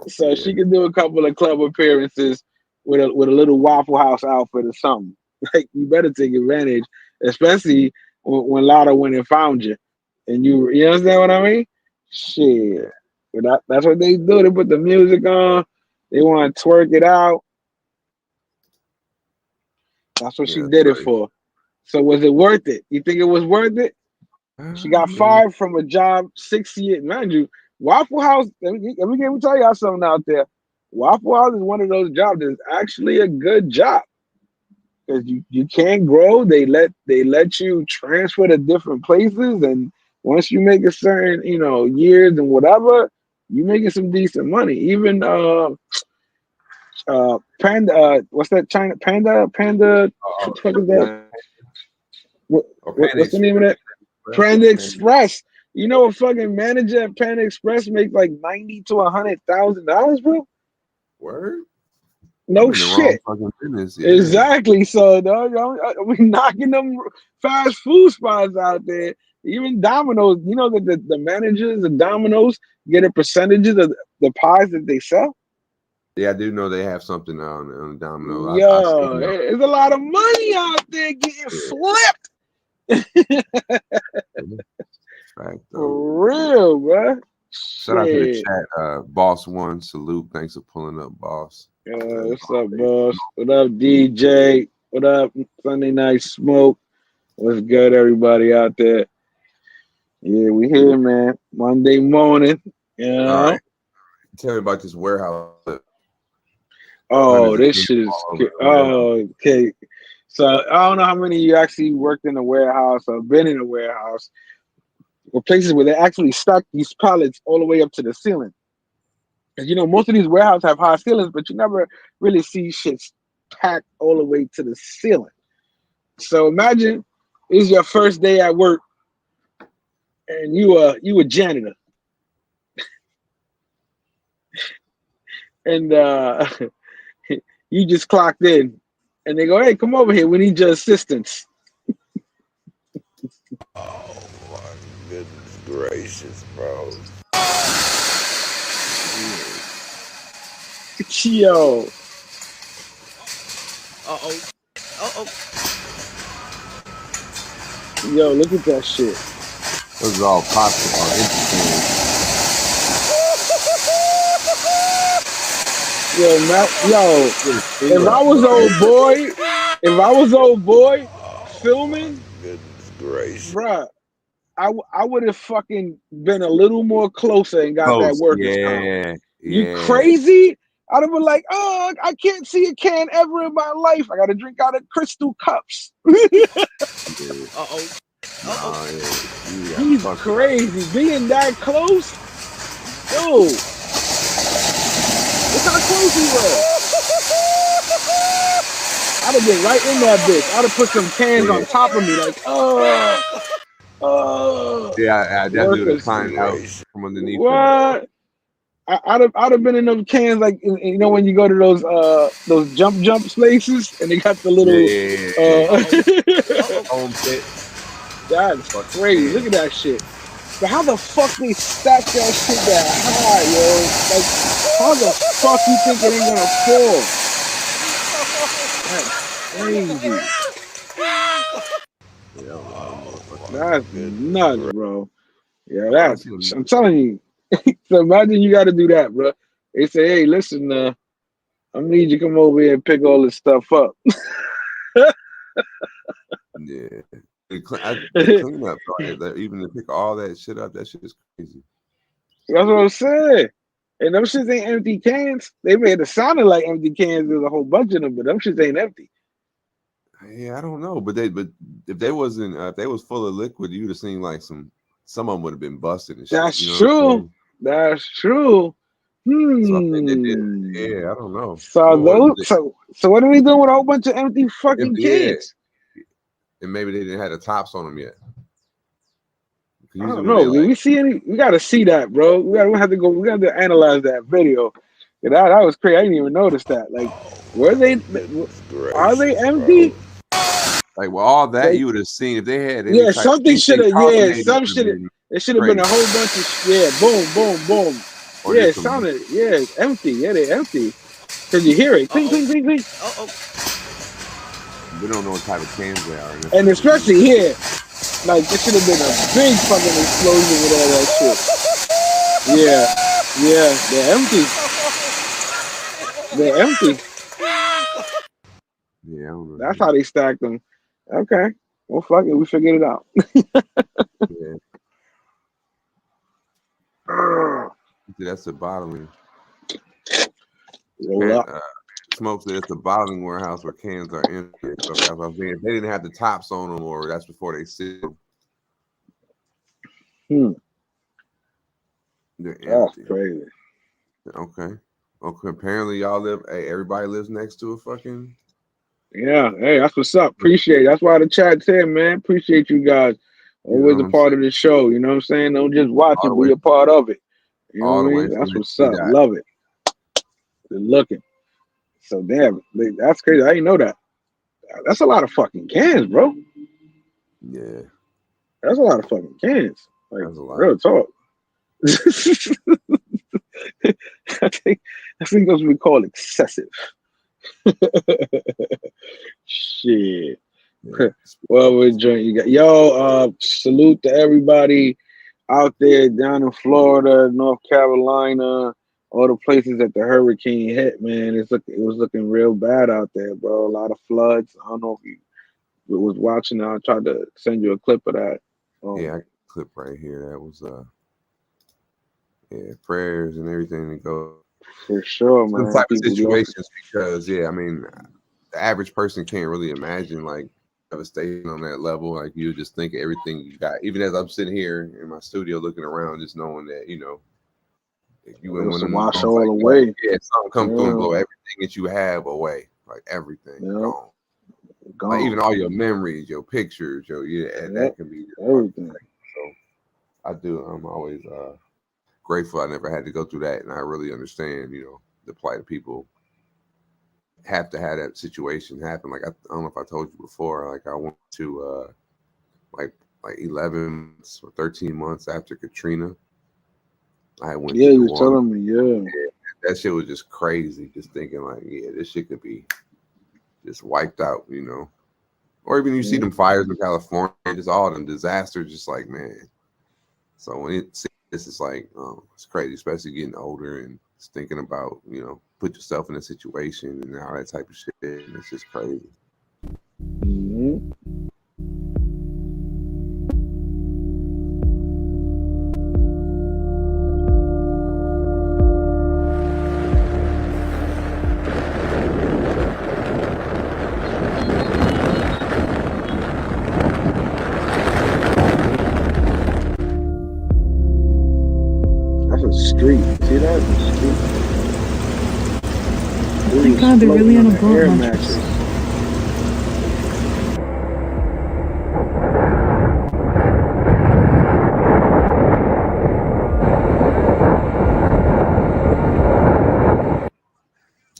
So she can do a couple of club appearances with a little Waffle House outfit or something. Like, you better take advantage, especially when Lotto went and found you. And you understand what I mean? Shit. But that's what they do. They put the music on. They want to twerk it out. That's what she did it for. So was it worth it? You think it was worth it? She got fired from a job 6 years. Mind you, Waffle House, let me tell y'all something out there. Waffle House is one of those jobs that's actually a good job. Because you can't grow. They let you transfer to different places, and once you make a certain, years and whatever, you making some decent money. Even Panda, what's that China Panda? What the fuck is that? What's the name of that? Panda Express. You know, a fucking manager at Panda Express makes like $90,000 to $100,000, bro. Word? No shit. Exactly. So we knocking them fast food spots out there. Even Domino's, you know that the managers of Domino's get a percentages of the pies that they sell. Yeah, I do know they have something on Domino's. Yo, there's a lot of money out there getting flipped. For real, bro. Shout out to the chat. Boss One, salute. Thanks for pulling up, boss. What's up, boss? What up, DJ? What up, Sunday Night Smoke? What's good, everybody out there? Yeah, we here, man. Monday morning. All right. Tell me about this warehouse. Oh, this shit is okay. So I don't know how many of you actually worked in a warehouse or been in a warehouse or places where they actually stack these pallets all the way up to the ceiling. Because most of these warehouses have high ceilings, but you never really see shit packed all the way to the ceiling. So imagine it's your first day at work, and you a janitor, and you just clocked in, and they go, "Hey, come over here. We need your assistance." Oh my goodness gracious, bro! Yo. Yo, look at that shit. Those are all possible. If I was old boy filming, goodness gracious, bruh, I would have fucking been a little more closer and got that worker's comp. You crazy? I'd have been like, oh, I can't see a can ever in my life. I got to drink out of crystal cups. He's crazy. Being that close, Yo, look how close he was. I'd have been right in that bitch. I'd have put some cans on top of me, like, Yeah, I definitely would have climbed out from underneath. What? I'd have been in those cans, like, you know, when you go to those jump places and they got the little home pit. That's crazy. Look at that shit. But how the fuck they stack that shit that high, yo? Like, how the fuck you think it ain't gonna fall? That's crazy. That's nuts, bro. Yeah, that's. I'm telling you. So imagine you got to do that, bro. They say, "Hey, listen, I need you to come over here and pick all this stuff up." Yeah. The cleanup, even to pick all that shit up, that shit is crazy. That's what I'm saying. And them shits ain't empty cans. They made it sounded like empty cans. There's a whole bunch of them, but them shits ain't empty. Yeah, I don't know, but if they wasn't, if they was full of liquid, you'd have seen like some of them would have been busted and shit. That's true. That's true. So I think they did. Yeah, I don't know. So what are we doing with a whole bunch of empty fucking cans? And maybe they didn't have the tops on them yet. I don't know. Did we see any? We gotta see that, bro. We have to go. We got to analyze that video. That was crazy. I didn't even notice that. Like, were they? Are they empty? Like, well, all that you would have seen if they had. Something should have. Yeah, some should have. It should have been a whole bunch of. Yeah, boom, boom, boom. Or it sounded. Yeah, it's empty. Yeah, they're empty. Cause you hear it. Clink, clink, clink, clink. We don't know what type of cans they are. And especially here, like, it should have been a big fucking explosion with all that shit. Yeah, they're empty. They're empty. Yeah, I don't know. That's how they stacked them. Okay, well, fuck it, we figured it out. Yeah. That's the bottling. Smoke said it's the bottling warehouse where cans are empty. So that's what I'm saying. If they didn't have the tops on them, or that's before they sit. They're empty. That's crazy. Okay. Apparently, y'all live. Hey, everybody lives next to a fucking. Yeah. Hey, that's what's up. Appreciate it. That's why the chat's here, man. Appreciate you guys. Always a part of the show. You know what I'm saying? Don't just watch it. Be a part of it. You know what I mean? That's what's up. Love it. Good looking. So damn, that's crazy. I didn't know that. That's a lot of fucking cans, bro. Yeah. That's a lot of fucking cans. Like, that's a lot. Real talk. I think those would be called excessive. Shit. Yeah. Well, we're enjoying you guys. Salute to everybody out there down in Florida, North Carolina, all the places that the hurricane hit, man. It was looking real bad out there, bro. A lot of floods. I don't know if you was watching. I tried to send you a clip of that. Yeah, I clip right here. That was prayers and everything to go. For sure, man. Some type of situations because I mean, the average person can't really imagine like devastation on that level. Like you just think of everything you got. Even as I'm sitting here in my studio looking around, just knowing that if you wouldn't want to wash all away. Something come through and blow everything that you have away, like everything gone. Like even all your memories, your pictures, that can be everything. So I'm always grateful I never had to go through that, and I really understand, the plight of people have to have that situation happen. Like I don't know if I told you before, like I went to like 11 months or 13 months after Katrina. I went. Yeah, you were telling me. Yeah, that shit was just crazy. Just thinking like, this shit could be just wiped out, Or even you see them fires in California, just all them disasters. Just like, man. So when this is like, it's crazy, especially getting older and just thinking about, put yourself in a situation and all that type of shit. And it's just crazy. Mm-hmm. street. See that? The street. Thank God they're really on a boat air mattress. mattress.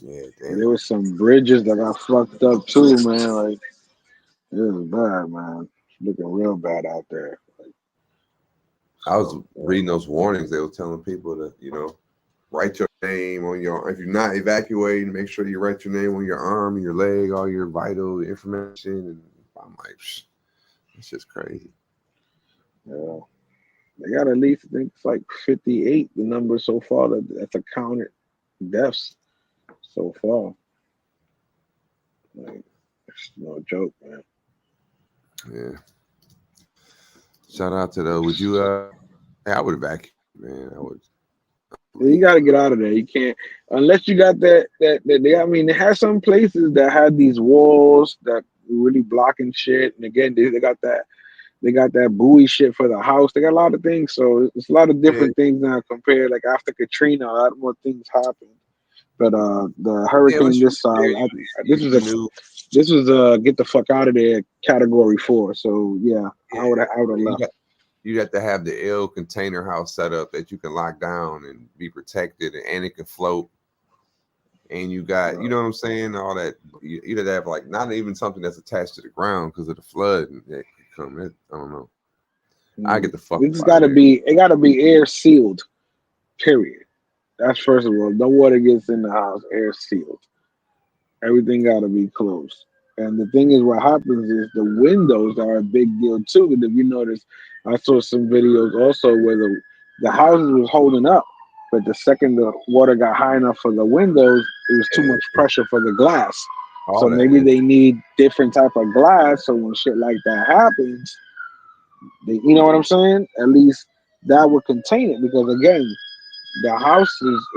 Yeah, There was some bridges that got fucked up too, man. Like it was bad, man. Looking real bad out there. I was reading those warnings. They were telling people to, write your name on your. If you're not evacuating, make sure you write your name on your arm, your leg, all your vital information. And I'm like, it's just crazy. Yeah, they got at least, I think it's like 58. The number so far that's accounted deaths so far. Like, it's no joke, man. Yeah. Shout out to those. Would you? I would evacuate, man. I would. You got to get out of there. You can't unless you got that. I mean, they have some places that had these walls that really blocking shit. And again, they got that. They got that buoy shit for the house. They got a lot of things. So it's a lot of different things now compared. Like after Katrina, a lot more things happened. But the hurricane this side, this was get the fuck out of there category 4. So yeah. I would have left. You have to have the L container house set up that you can lock down and be protected, and it can float. And you got, you know what I'm saying? All that. You either have like not even something that's attached to the ground because of the flood that could come. I don't know. I get the fuck. It gotta be air sealed. Period. That's first of all. No water gets in the house. Air sealed. Everything gotta be closed. And the thing is, what happens is the windows are a big deal too. Because if you notice, I saw some videos also where the houses was holding up, but the second the water got high enough for the windows, it was too much pressure for the glass. So maybe they need different type of glass. So when shit like that happens, you know what I'm saying? At least that would contain it. Because again, the house is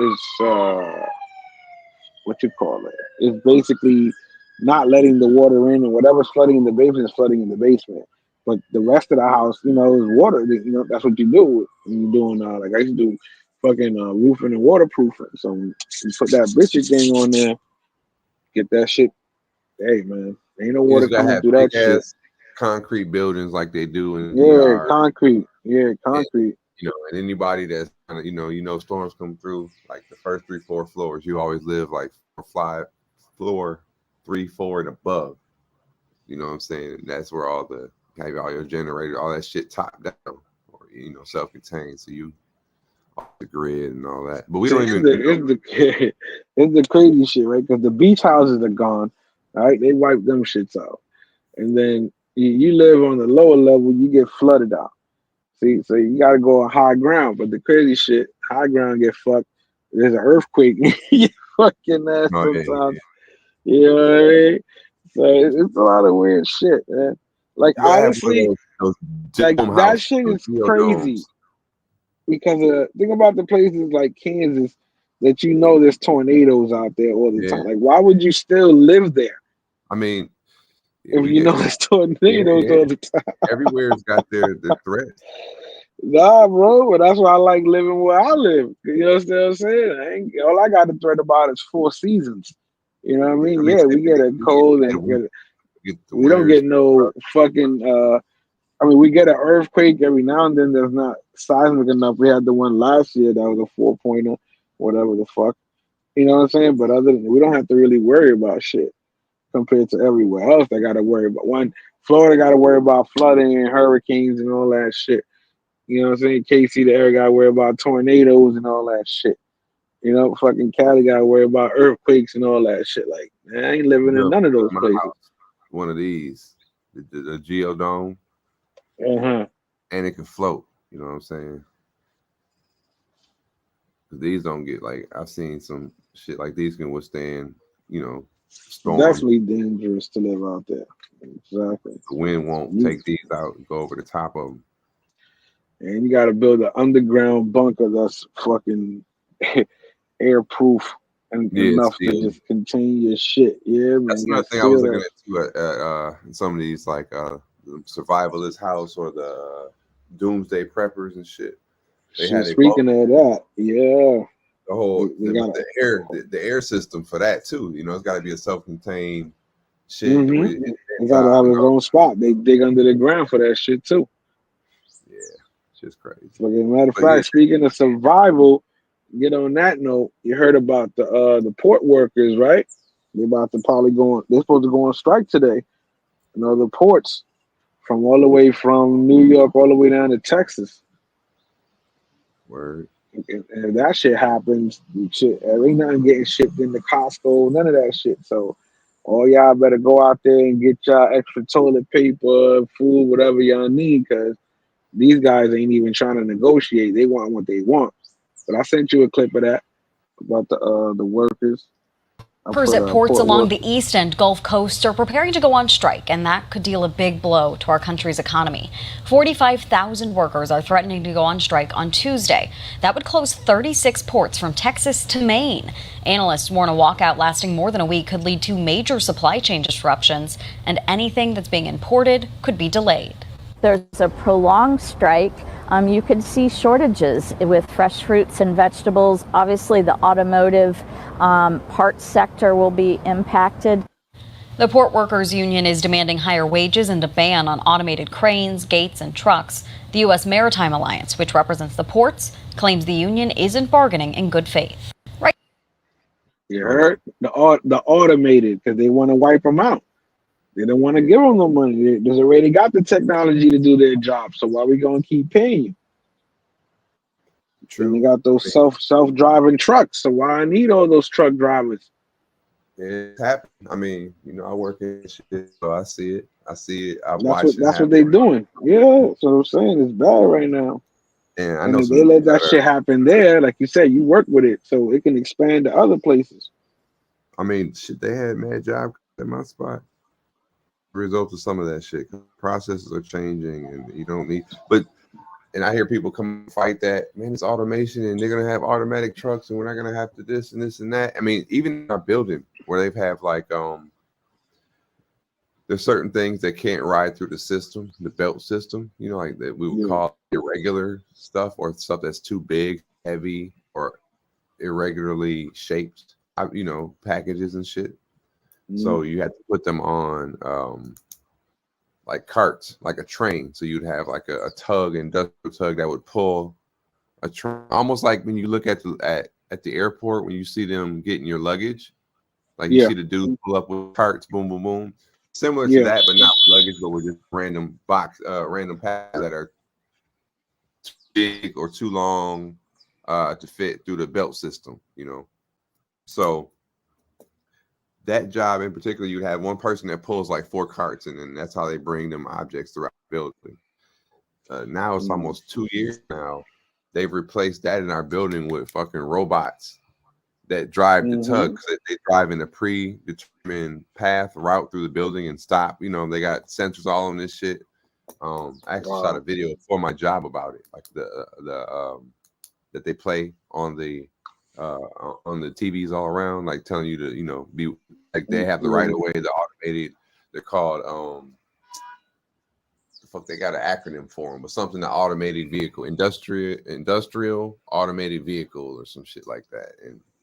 what you call it? It's basically not letting the water in, and whatever's flooding in the basement is flooding in the basement. But the rest of the house, is water. That's what you do when you're doing. Like I used to do, fucking roofing and waterproofing. So you put that bitchy thing on there, get that shit. Hey man, ain't no water coming through that shit. Concrete buildings like they do in concrete. Yeah, concrete. And anybody that's storms come through, like the first 3-4 floors, you always live like 4, 3, 4 and above. You know what I'm saying? And that's where all your generator, all that shit top down, or self-contained. So you off the grid and all that. But we don't even. It's the crazy shit, right? Because the beach houses are gone, right? They wipe them shits out, and then you live on the lower level, you get flooded out. See, so you got to go on high ground. But the crazy shit, high ground get fucked. There's an earthquake, you fucking ass sometimes. You know what I mean? So it's a lot of weird shit, man. Like honestly, like that shit is crazy. Because think about the places like Kansas that there's tornadoes out there all the time. Like, why would you still live there? I mean, if there's tornadoes all the time. Everywhere's got their threat. Nah, bro, but that's why I like living where I live. You know what I'm saying? All I got to threat about is 4 seasons. You know what I mean? We get a cold and we don't get no fucking. We get an earthquake every now and then. That's not seismic enough. We had the one last year that was a 4-pointer, whatever the fuck. You know what I'm saying? But other than we don't have to really worry about shit compared to everywhere else. They got to worry about Florida got to worry about flooding and hurricanes and all that shit. You know what I'm saying? KC, the area got to worry about tornadoes and all that shit. Fucking Cali got to worry about earthquakes and all that shit. Like, man, I ain't living in none of those places. One of these, the Geodome. And it can float. You know what I'm saying? These don't get I've seen some shit like these can withstand, storms. Definitely dangerous to live out there. Exactly. The wind won't take these out and go over the top of them. And you got to build an underground bunker that's fucking airproof and enough to just contain your shit. Yeah, man. That's another thing I was looking at in some of these the survivalist house or the doomsday preppers and shit. They had speaking of that, yeah, the whole the air system for that too. You know, it's got to be a self-contained shit. They gotta have his own spot. They dig under the ground for that shit too. Yeah, just crazy. But as a matter of fact, speaking of survival, get on that note, you heard about the port workers, right? They're about to they're supposed to go on strike today. You know, the ports from all the way from New York all the way down to Texas. Word. And if that shit happens, shit, ain't nothing getting shipped into Costco, none of that shit. So all y'all better go out there and get y'all extra toilet paper, food, whatever y'all need, because these guys ain't even trying to negotiate. They want what they want. But I sent you a clip of that about the workers. Workers at ports along the east and Gulf Coast are preparing to go on strike, and that could deal a big blow to our country's economy. 45,000 workers are threatening to go on strike on Tuesday. That would close 36 ports from Texas to Maine. Analysts warn a walkout lasting more than a week could lead to major supply chain disruptions, and anything that's being imported could be delayed. There's a prolonged strike. You could see shortages with fresh fruits and vegetables. Obviously, the automotive parts sector will be impacted. The Port Workers Union is demanding higher wages and a ban on automated cranes, gates, and trucks. The U.S. Maritime Alliance, which represents the ports, claims the union isn't bargaining in good faith. Right? You heard? The automated, because they want to wipe them out. They don't want to give them no money. They already got the technology to do their job. So why we gonna keep paying you? True. And they got those self-driving trucks. So why I need all those truck drivers? It happened. I mean, you know, I work in shit, so I see it. That's what they're doing. Yeah, that's what I'm saying. It's bad right now. And I know if they let that shit happen there, like you said, you work with it, so it can expand to other places. I mean, shit, they had mad job at my spot. Result of some of that shit. Processes are changing, and you don't need. And I hear people come fight that. Man, it's automation, and they're gonna have automatic trucks, and we're not gonna have to this and this and that. I mean, even in our building where they've have like there's certain things that can't ride through the system, the belt system. You know, like that we would call irregular stuff or stuff that's too big, heavy, or irregularly shaped. You know, packages and shit. So you had to put them on like carts, like a train. So you'd have like a tug, industrial tug that would pull a train, almost like when you look at the airport when you see them getting your luggage, like you see the dude pull up with carts, boom, boom, boom. Similar to that, but not with luggage, but with just random packs that are too big or too long to fit through the belt system, you know. So that job in particular, you'd have one person that pulls like 4 carts, and then that's how they bring them objects throughout the building. Now it's almost 2 years now. They've replaced that in our building with fucking robots that drive the tug. They drive in a predetermined route through the building and stop. You know, they got sensors all on this shit. I actually shot a video for my job about it, like the that they play on the TVs all around, like telling you to, you know, be like they have the right of way, the automated. They're called they got an acronym for them, but something, the automated vehicle, industrial automated vehicle or some shit like that.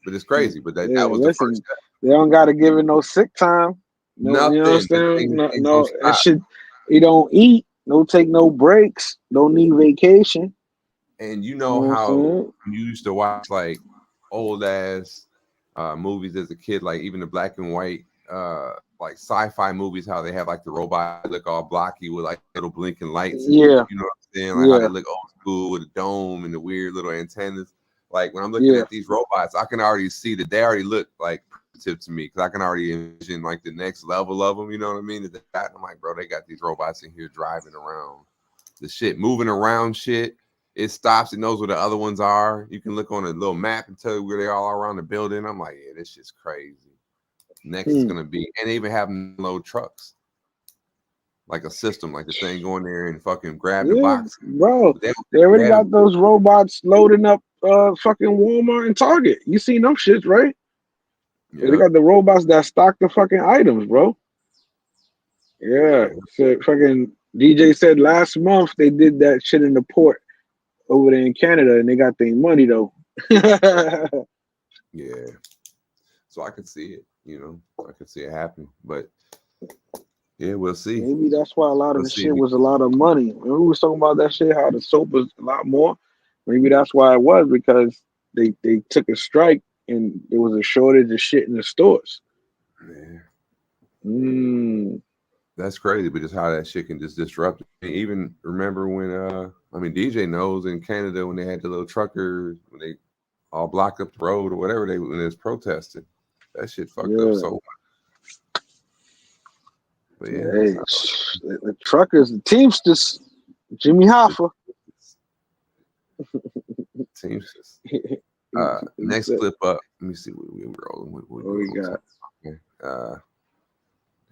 But it's crazy. But that was the first step. They don't got to give it no sick time. Nothing. You know what I'm saying? No, that shit. You don't eat. No, take no breaks. Don't need vacation. And you know how you used to watch like old ass movies as a kid, like even the black and white like sci-fi movies, how they have like the robot look all blocky with like little blinking lights. You know what I'm saying? Like how they look old school with a dome and the weird little antennas. Like when I'm looking at these robots, I can already see that they already look like primitive to me, because I can already envision like the next level of them. You know what I mean? I'm like, bro, they got these robots in here driving around the shit, moving around shit. It stops. It knows where the other ones are. You can look on a little map and tell you where they are all around the building. I'm like, yeah, this shit's crazy. Next is gonna be, and they even have load trucks, like a system, like the thing going there and fucking grab the box. Bro, they already got those robots loading up fucking Walmart and Target. You seen them shits, right? Yeah. They got the robots that stock the fucking items, bro. Yeah. So fucking DJ said last month they did that shit in the port over there in Canada, and they got their money though. Yeah. So I could see it, you know. I could see it happen, but yeah, we'll see. Maybe that's why a lot of the shit was a lot of money. When we was talking about that shit, how the soap was a lot more. Maybe that's why it was, because they took a strike and there was a shortage of shit in the stores. Yeah. That's crazy, but just how that shit can just disrupt it. Even remember when DJ knows in Canada when they had the little truckers, when they all blocked up the road or whatever when they was protesting. That shit fucked up so much. But yeah, hey, the truckers, the Teamsters, Jimmy Hoffa. Teamsters. Next clip up. Let me see what we're rolling with. What we got? Okay.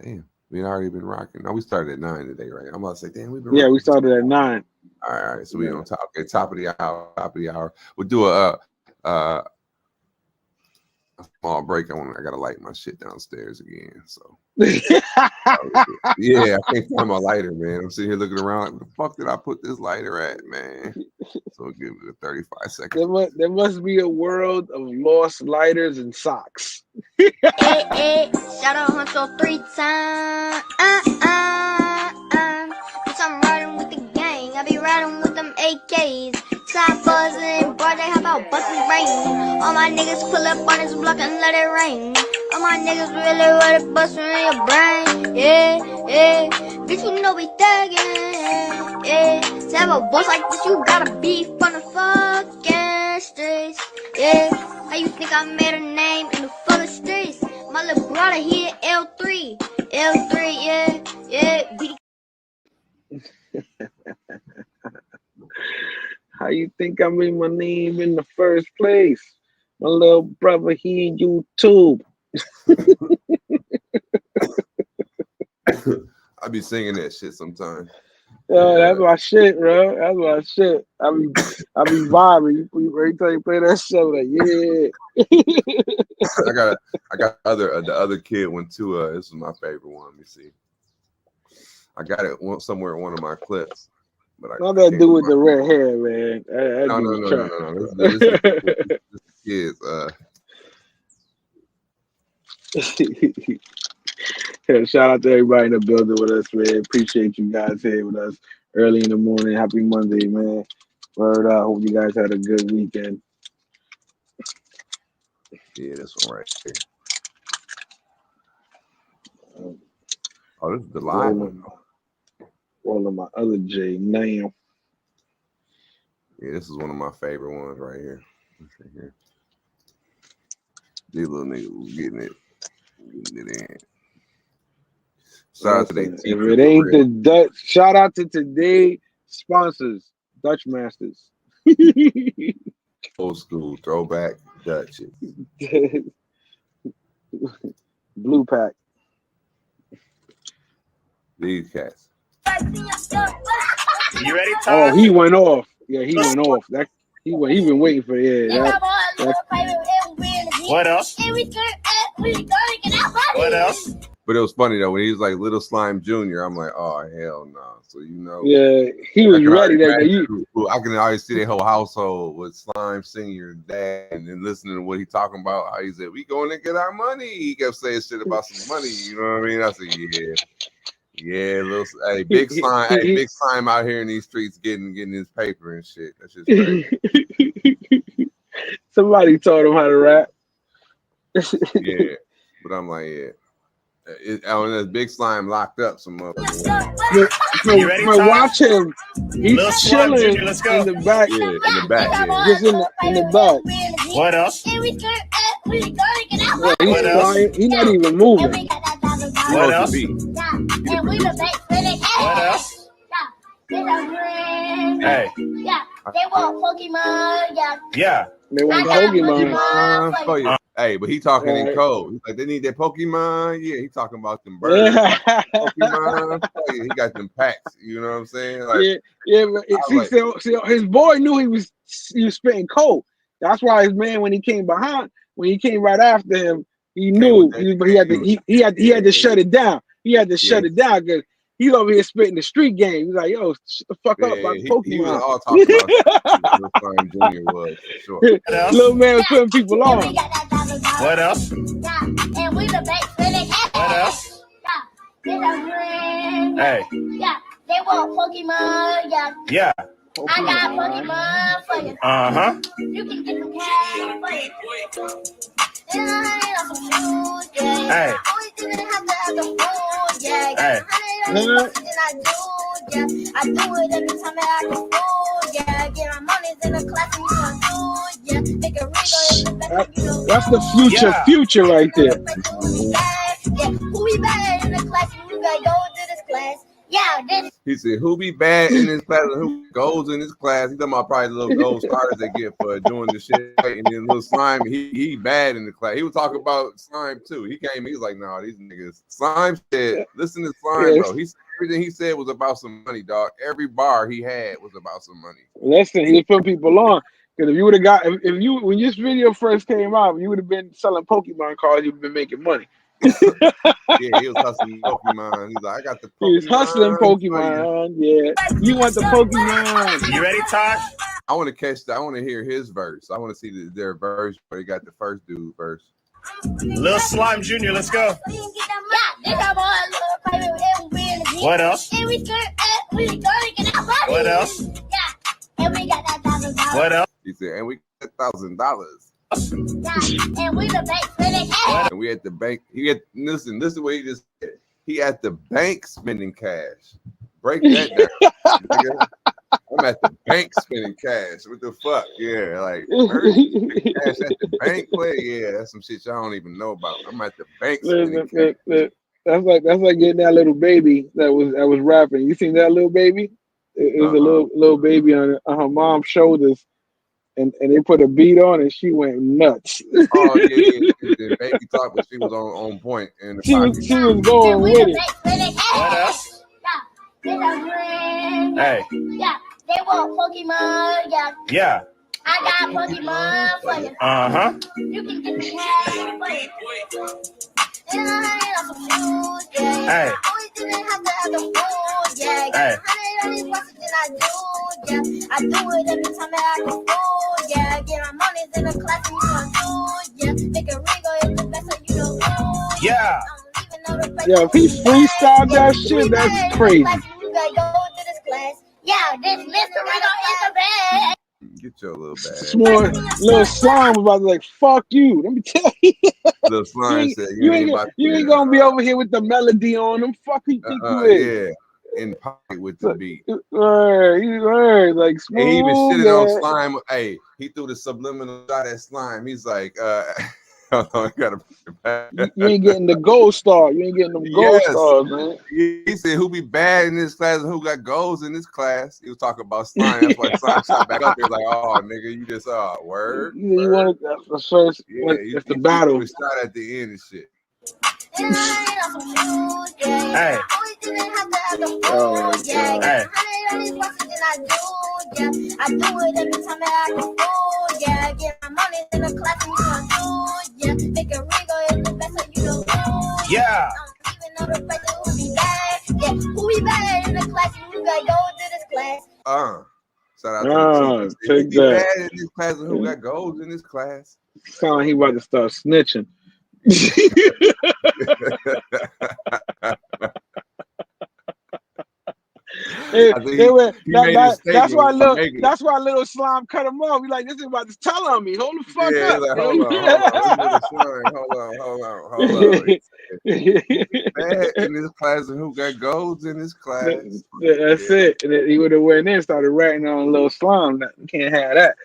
Damn, we already been rocking. No, we started at 9 today, right? I'm about to say, damn, we've been. Yeah, we started at 9. All right, so we on top. Okay, top of the hour. We'll do a small break. I gotta light my shit downstairs again. So yeah, I can't find my lighter, man. I'm sitting here looking around like, where the fuck did I put this lighter at, man? So give it a 35 seconds. There must be a world of lost lighters and socks. Hey, shout out Huncho 3 times. Bitch, I'm riding with the gang. I be riding with them AKs. Side buzzing, boy, they hop out, bustin' rain. All my niggas pull up on this block and let it rain. All my niggas really ready to bust in your brain. Yeah. Bitch, you know we thuggin'. Yeah. To have a boss like this, you gotta be from the fucking streets. Yeah. How you think I made a name in the full streets? My little brother here, L3. Yeah. How you think I made my name in the first place? My little brother, he in YouTube. I be singing that shit sometimes. That's my shit, bro. That's my shit. I be vibing. Every time you play that show, like, yeah. I got the other kid one too. This is my favorite one. Let me see. I got it somewhere in one of my clips. But What that do with the red hair, man? No. This is kids. Shout out to everybody in the building with us, man. Appreciate you guys here with us early in the morning. Happy Monday, man. Word up. Hope you guys had a good weekend. Yeah, this one right here. Oh, this is the live one. All of my other J now. Yeah, this is one of my favorite ones right here. These little niggas was getting it in. Shout out to they if it ain't the Dutch, shout out to today sponsors, Dutch Masters. Old school throwback Dutch. Blue pack. These cats. You ready, Tom? Oh, he went off. Yeah, he went off. That he been waiting for What else? What else? But it was funny though when he was like Little Slime Jr. I'm like, oh hell no. So you know, yeah, he was ready there. I can always see their whole household with Slime Senior dad and then listening to what he talking about. How he said, "We going to get our money." He kept saying shit about some money. You know what I mean? I said, yeah, little big slime, big slime out here in these streets getting his paper and shit. That's just crazy. Somebody taught him how to rap. Yeah, but I'm like, yeah. This big slime locked up some motherfuckers. Watch him. He's chilling in the back. Yeah, in the back. Yeah. Just in the back. What else? Yeah, he's flying. He's not even moving. What else? What else? Hey. Yeah, they want Pokemon. Yeah. They want Pokemon. Hey, but he talking in code. He's like, they need that Pokemon. Yeah, he talking about them birds. Pokemon. Yeah, he got them packs. You know what I'm saying? Like, But his boy knew he was spitting cold. That's why his man, when he came right after him, he knew, but he had to shut it down. He had to shut it down because he's over here spitting the street game. He's like, yo, shut the fuck up about Pokemon. He was all talking about Lil Slime Jr. was, for sure. Little man was putting people on. What else? And we the back for the cat. What else? Hey. Yeah, they want Pokemon. Yeah. Yeah. I got Pokemon for you. Uh-huh. You can get them cash for you. And I ain't on some shoes, yeah. Hey. I always didn't have to have the food, yeah. Hey. I do, yeah. I do it every time that I can fool, yeah. Get my monies in the class and you want food, yeah. Make a ring is the best, you know. That's the future right there. Yeah, who be bad in the class and you gotta go to this class. Yeah, this. He said, who be bad in this class and who goes in this class? He's talking about probably the little gold stars they get for doing the shit. And then Lil Slime, he bad in the class. He was talking about Slime too. He came, he was like, nah, these niggas. Slime said, listen to Slime, bro. Everything he said was about some money, dog. Every bar he had was about some money. Listen, he was putting people on. Because if you would have got, when this video first came out, you would have been selling Pokemon cards, you'd have been making money. Yeah, he was hustling Pokemon. He's like, I got the Pokemon. He was hustling Pokemon. Yeah, you want the Pokemon. You ready, Tosh? I want to catch that. I want to hear his verse. I want to see their verse where they got the first dude verse. Lil Slime Jr., let's go. What else? What else? What else? He said, and we got $1,000. And we the bank for the cash. And we at the bank. Listen, this is what he just said. He at the bank spending cash. Break that down. I'm at the bank spending cash. What the fuck? Yeah, like cash at the bank play. Yeah, that's some shit y'all don't even know about. I'm at the bank spending cash. That's like getting that little baby that was rapping. You seen that little baby? It was a little baby on her mom's shoulders. And they put a beat on and she went nuts. Oh yeah. The baby talk, but she was on point. And she was going with it. What else? Hey. Yeah, they want Pokemon. Yeah. Yeah. I got Pokemon for you. Uh-huh. You can get the cash for you. And I ain't on some shoes, yeah. Hey. I always didn't have to have the food, yeah. Hey. I do, yeah. I do it every time that I can fool, yeah. Get my money's in the class and you want food, yeah. Make a ringo is the best, so you know. Yeah. Yeah, if he freestyled that shit, that's crazy. You gotta go to this class. Yeah, this Mr. Ringo is the best. Get your little bag. Small little Slime about to like, fuck you. Let me tell you. Little Slime said, you ain't gonna be over here with the melody on them. Fuck you think you is. Yeah, in pocket with the beat. Like smooth. And he even shitted on Slime. Hey, he threw the subliminal shot at Slime. He's like, I gotta put it back. You ain't getting the gold star. You ain't getting them gold stars, man. He said, who be bad in this class and who got goals in this class? He was talking about Slime. That's why Slime shot back up. He was like, oh, nigga, you just word. You wanted that's the first. Yeah, it's the battle. He shot at the end and shit. Hey. Hey. I do it every time that I can fool, yeah. Get my money in the class and you want food, yeah. Make a ringo is the best, so you know. Yeah. I don't even know the person who be bad. Yeah, who be bad in the class and you gotta go to this class. Shout out to the team. Who be bad in this class and who got goals in this class? Sound like he about to start snitching. That's why little Slime cut him off. He's like, this is about to tell on me. Hold the fuck up. Like, hold on. Bad in this class and who got goals in this class? That's it. And then he would have went in and started ratting on little Slime. You can't have that.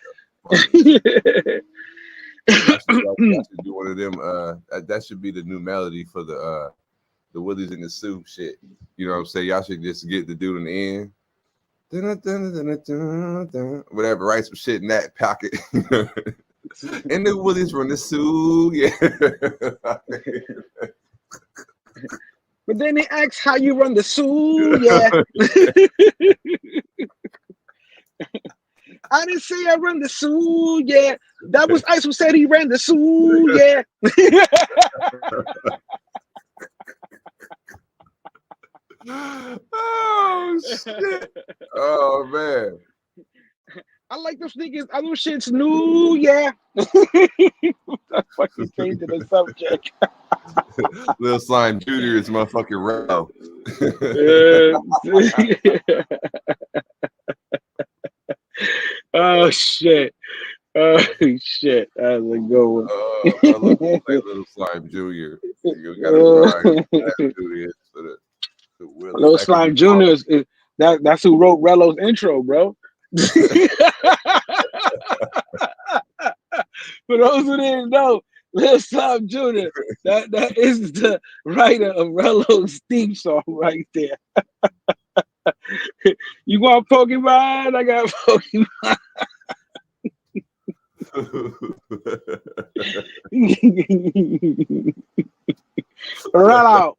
I should do one of them. That should be the new melody for the Willies in the Soup shit. You know what I'm saying? Y'all should just get the dude in the end. Whatever, write some shit in that pocket. And the Willies from the Soup, yeah. But then they ask how you run the Soup, yeah. I didn't say I run the Soup, yeah. That was Ice who said he ran the Soup, yeah. Oh shit! Oh man! I like those sneakers. I those shits new, yeah. I fucking changing the subject. Lil Slime Jr. is motherfucking Rello. Oh shit! Oh shit! That was a good one. I love Little Slime Jr. You gotta do this for the Lil Slime Jr. is that's who wrote Rello's intro, bro. For those who didn't know, Lil Slime Jr. that is the writer of Rello's theme song right there. You want Pokemon? I got Pokemon. Rello.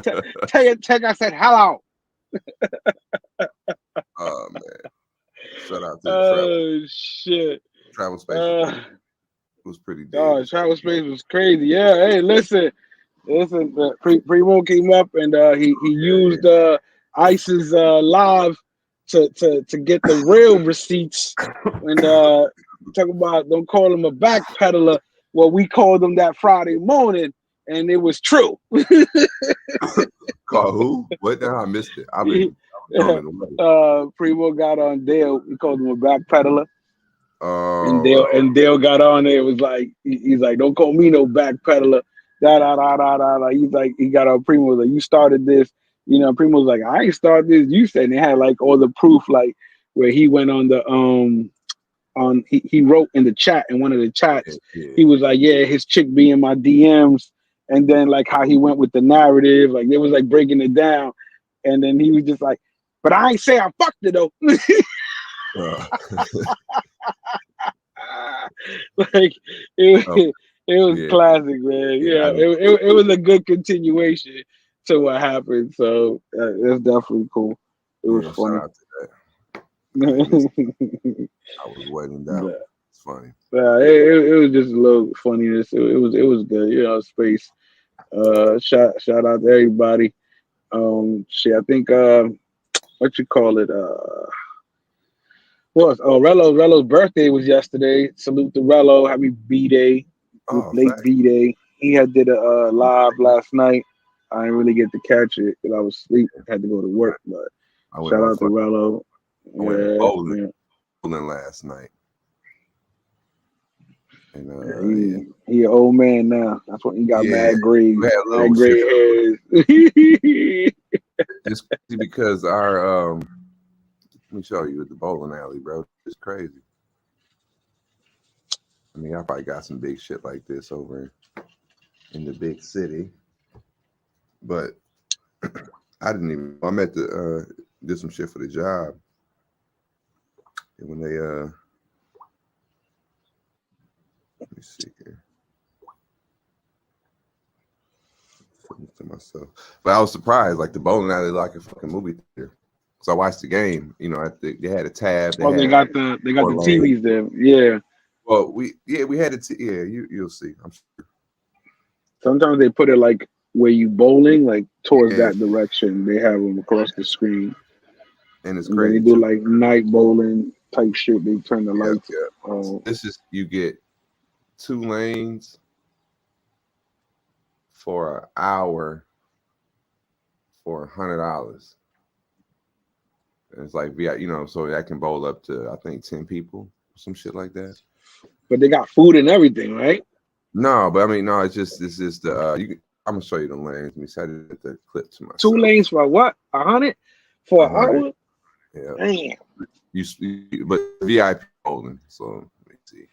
Tell I said hello. Oh man! Shout out to the shit. Travel Space was pretty dead. Oh, Travel Space was crazy. Yeah. Hey, listen. Primo came up and he used ICE's live to get the real receipts and talk about don't call him a backpedaler. Well, we called him that Friday morning, and it was true. Call who? What? I missed it. I've been Primo got on Dale. We called him a backpedaler. And Dale got on there. It was like he's like, don't call me no backpedaler. He's like, he got on Primo, like, you started this. You know, Primo was like, I ain't started this. You said, and they had like all the proof, like where he went on the he wrote in the chat, in one of the chats, he was like, yeah, his chick be in my DMs, and then like how he went with the narrative, like they was like breaking it down, and then he was just like, but I ain't say I fucked it though. Like it was classic, man. Yeah, it was a good continuation to what happened. So it's definitely cool. It was funny. Shout out to that. I was waiting down. It's funny. Yeah, it was just a little funniness. It was good. You know, Space. Shout out to everybody. Shit, I think what you call it? Rello's birthday was yesterday. Salute to Rello. Happy B-Day. Late B-Day. He did a live last night. I didn't really get to catch it because I was asleep. I had to go to work, but shout out to Rello. I went bowling last night. And he an old man now. That's when he got mad gray. Mad gray hairs. It's crazy because our let me show you the bowling alley, bro. It's crazy. I mean, I probably got some big shit like this over in the big city, but I didn't even. I met the did some shit for the job, and when they let me see here. To myself, but I was surprised. Like the bowling alley, like a fucking movie theater. So I watched the game. You know, they had a tab. They got the TVs there. Yeah. Well, we had it. You'll see. I'm sure. Sometimes they put it like where you bowling, like towards that direction. They have them across the screen. And it's crazy. They do like night bowling type shit. They turn the lights. Yeah. This is you get 2 lanes for an hour for $100. And it's like, you know, so that can bowl up to I think 10 people, some shit like that. But they got food and everything, right? No, but I mean, no, it's just the I'm gonna show you the lanes. Let me set the clip to myself. 2 lanes for what? 100 for an hour? Yeah. Damn. You but VIP bowling. So let me see.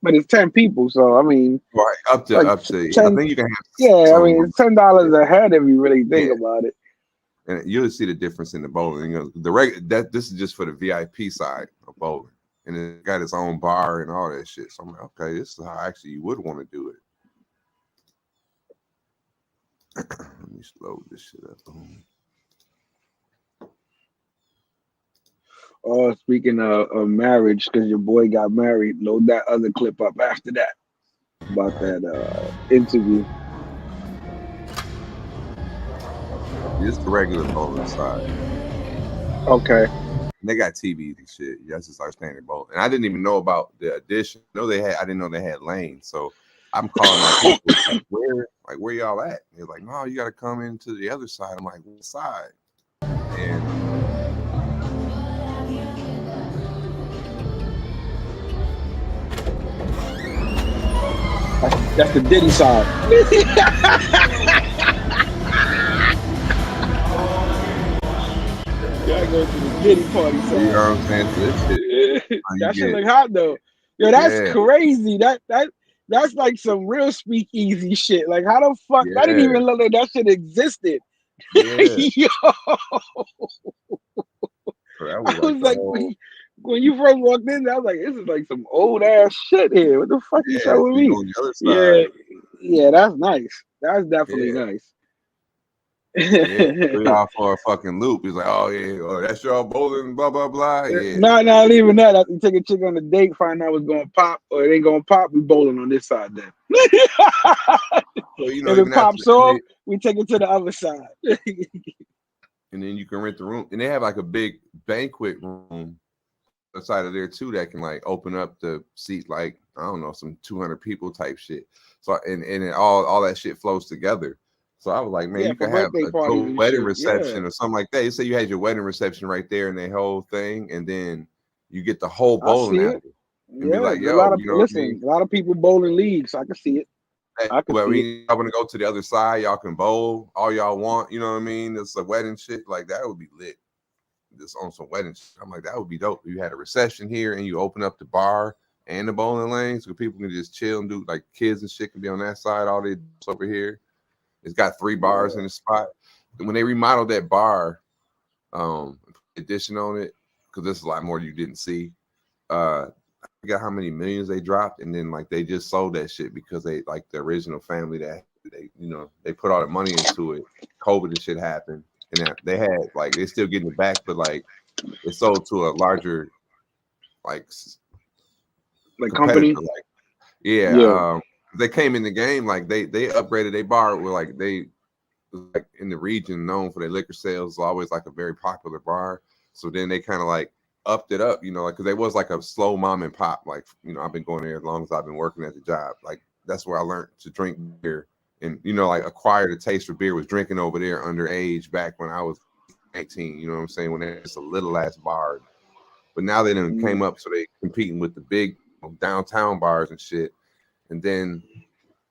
But it's 10 people, so I mean, right up to 10, I think you can have. Yeah, I mean, it's $10 a head if you really think about it. And you'll see the difference in the bowling. You know, this is just for the VIP side of bowling, and it got its own bar and all that shit. So I'm like, okay, this is how actually you would want to do it. Let me slow this shit up. Oh, speaking of marriage, because your boy got married, load that other clip up after that. about that interview. It's the regular bowling side. Okay. And they got TVs and shit. That's just our standard bowl. And I didn't even know about the addition. I didn't know they had lanes. So I'm calling my people like, where y'all at? And they're like, no, you got to come into the other side. I'm like, what side? And that's the Diddy side. Gotta go to the Diddy party side. You know what I'm saying? So this shit, that shit look hot though. Yo, that's crazy. That's like some real speakeasy shit. Like, how the fuck? I didn't even look like that shit existed. Yo. I was like, when you first walked in, I was like, this is like some old ass shit here. What the fuck you showing me? On the other side. Yeah, that's nice. That's definitely nice. Put y'all for a fucking loop. He's like, oh yeah, that's y'all bowling, blah blah blah. Yeah. Not even that. I can take a chick on a date, find out what's gonna pop, or it ain't gonna pop. We bowling on this side then. So, you if it pops off, we take it to the other side. And then you can rent the room, and they have like a big banquet room outside of there too that can like open up the seat, like I don't know, some 200 people type shit. So and all that shit flows together. So I was like, man, you could have a wedding reception or something like that. You say you had your wedding reception right there and the whole thing, and then you get the whole bowling after. And be like, yo, a lot of people bowl in leagues. I can see it. I mean, I want to go to the other side. Y'all can bowl all y'all want. You know what I mean? It's a wedding shit. Like, that would be lit. Just on some wedding shit. I'm like, that would be dope. You had a reception here and you open up the bar and the bowling lane so people can just chill and do, like, kids and shit can be on that side. All they over here. It's got 3 bars in the spot. When they remodeled that bar, addition on it, because this is a lot more you didn't see. I forgot how many millions they dropped, and then like they just sold that shit because they like the original family that they put all the money into it. COVID and shit happened, and they had like they're still getting it back, but like it sold to a larger like company. Like, they came in the game like they upgraded their bar with like they like in the region known for their liquor sales, always like a very popular bar. So then they kind of like upped it up, like because they was like a slow mom and pop. Like, I've been going there as long as I've been working at the job. Like that's where I learned to drink beer and like acquired a taste for beer. Was drinking over there underage back when I was 18. You know what I'm saying? When it's a little ass bar, but now they done came up, so they competing with the big downtown bars and shit. And then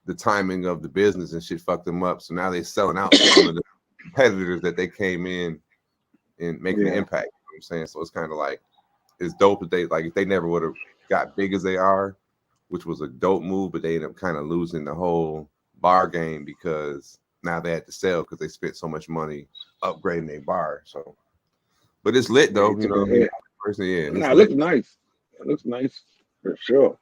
the timing of the business and shit fucked them up. So now they're selling out some of the competitors that they came in and making an impact. You know what I'm saying? So it's kind of like, it's dope that they, like, if they never would have got big as they are, which was a dope move, but they ended up kind of losing the whole bar game because now they had to sell because they spent so much money upgrading their bar. So, but it's lit though, you know. Personally, it looks nice. It looks nice for sure.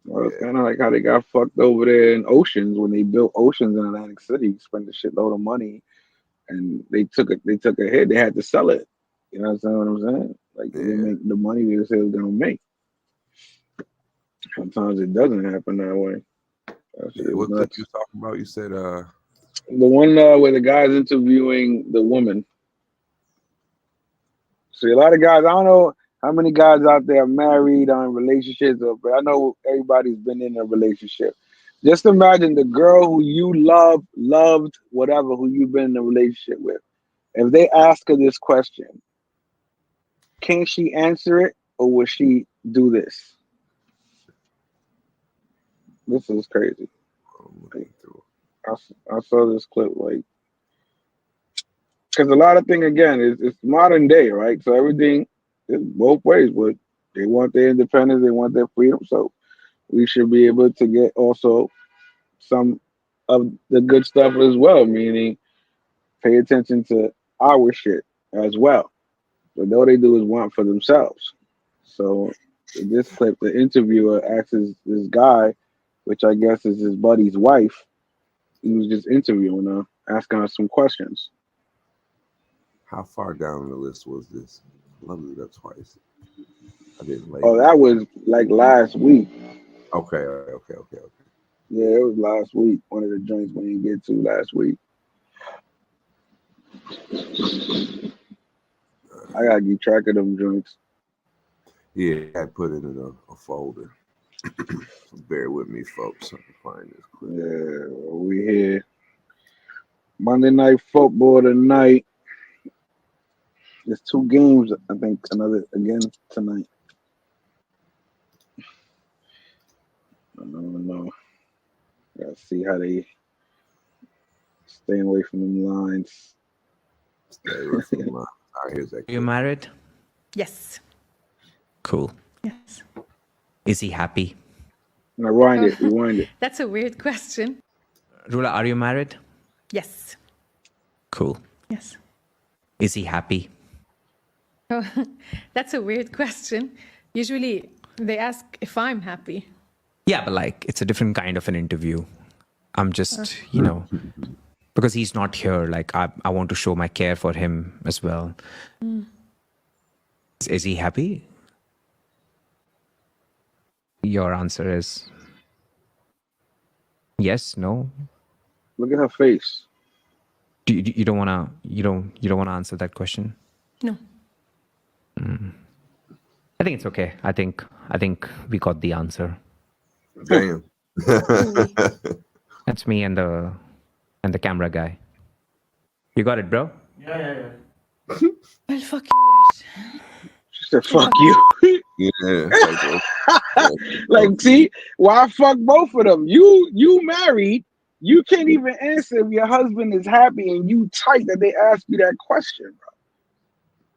Well, it's kind of like how they got fucked over there in Oceans when they built Oceans in Atlantic City, spent a shitload of money, and they took a hit. They had to sell it. You know what I'm saying? Like they didn't make the money they said it was gonna make. Sometimes it doesn't happen that way. What clip you talking about? You said the one where the guy's interviewing the woman. See, a lot of guys, I don't know how many guys out there are married or in relationships, but I know everybody's been in a relationship. Just imagine the girl who you loved, whatever, who you've been in a relationship with. If they ask her this question, can she answer it or will she do this? This is crazy. I saw this clip, like, because a lot of things, again, it's modern day, right? So everything is both ways, but they want their independence, they want their freedom. So we should be able to get also some of the good stuff as well, meaning pay attention to our shit as well. But all they do is want for themselves. So in this clip, the interviewer asks this guy, which I guess is his buddy's wife, he was just interviewing her, asking her some questions. How far down the list was this? I looked it up twice. I didn't like that was like last week. Okay. Yeah, it was last week. One of the joints we didn't get to last week. I gotta keep track of them joints. Yeah, I put it in a folder. So bear with me, folks. I can find this quick. Yeah, we here. Monday Night Football tonight. There's 2 games, I think, another again tonight. I don't know. Gotta see how they stay away from them lines. Stay away from them lines. All right, here's that. Are you married? Yes. Cool. Yes. Is he happy? Rewind it. That's a weird question. Rula, are you married? Yes. Cool. Yes. Is he happy? Oh, that's a weird question. Usually they ask if I'm happy. Yeah, but like it's a different kind of an interview. I'm just, because he's not here, like I want to show my care for him as well. Is he happy? Your answer is yes, no. Look at her face. You don't wanna answer that question? No. I think it's okay. I think we got the answer. Damn. That's me and the camera guy. You got it, bro? Yeah. Well, fuck you. She said, "Fuck you." Yeah. Like, see, why fuck both of them? You married. You can't even answer if your husband is happy, and you tight that they ask you that question, bro.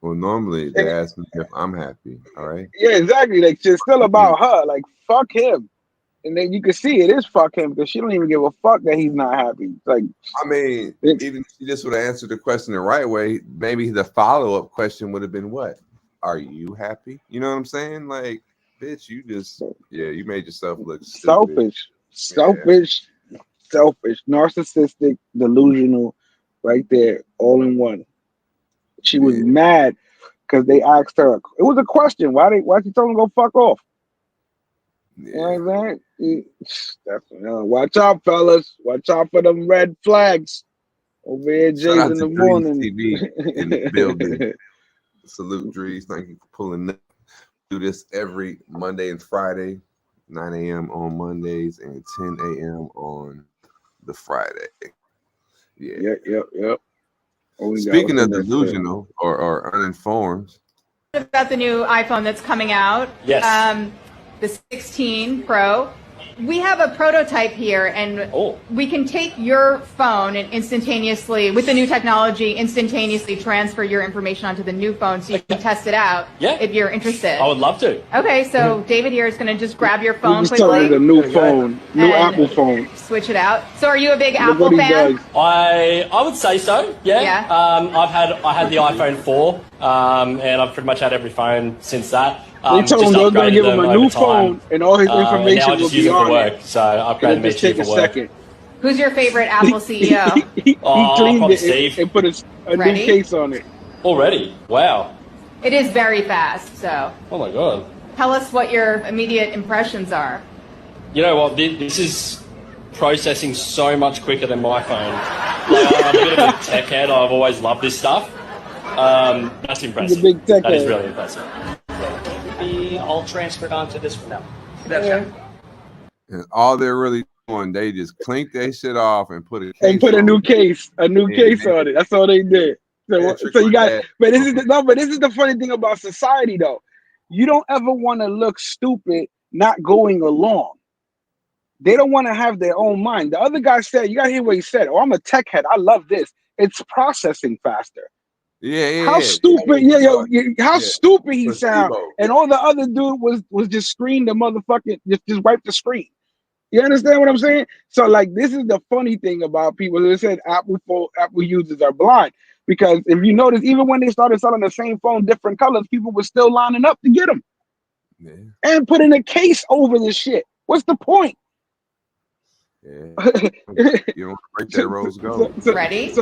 Well, normally they ask me if I'm happy. All right. Yeah, exactly. Like, it's still about her. Like, fuck him. And then you can see it is fuck him because she don't even give a fuck that he's not happy. Like, I mean, even if she just would have answered the question the right way, maybe the follow-up question would have been what? Are you happy? You know what I'm saying? Like, bitch, you made yourself look stupid. Selfish, narcissistic, delusional, right there, all in one. She was mad because they asked her. It was a question. Why she told him to go fuck off? You know what I'm saying? Watch out, fellas. Watch out for them red flags. Over here, Jay's in the morning. TV in the building. Salute, Drees. Thank you for pulling up. Do this every Monday and Friday, 9 a.m. on Mondays and 10 a.m. on the Friday. Yeah. Yep. Speaking of delusional or uninformed. About the new iPhone that's coming out. Yes. The 16 Pro. We have a prototype here, and we can take your phone and instantaneously, with the new technology, instantaneously transfer your information onto the new phone so you can test it out if you're interested. I would love to. Okay, so David here is going to just grab your phone quickly. Just the new phone, new Apple phone. Switch it out. So are you a big Apple fan? I would say so, yeah. I had the iPhone 4, and I've pretty much had every phone since that. They told him they were going to give him a new phone and all his information will be on work, it. So I upgraded me to for work. Who's your favorite Apple CEO? he cleaned it and put a new case on it. Already? Wow. It is very fast, so. Oh my God. Tell us what your immediate impressions are. You know what? This is processing so much quicker than my phone. Like, I'm a bit of a tech head. I've always loved this stuff. That's impressive. He's a big tech That is head. really impressive. I'll transfer it onto this one now. And all they're really doing, they just clink their shit off and put a new case on it. That's all they did. So you got, but this is the funny thing about society though. You don't ever want to look stupid not going along. They don't want to have their own mind. The other guy said, you got to hear what he said. Oh, I'm a tech head. I love this. It's processing faster. How stupid he sound, and all the other dude was just screen the motherfucking just wipe the screen. You understand what I'm saying? So like this is the funny thing about people. They said Apple users are blind because if you notice, even when they started selling the same phone, different colors, people were still lining up to get them and putting a case over the shit. What's the point? Yeah, you don't break that rose gold. Ready?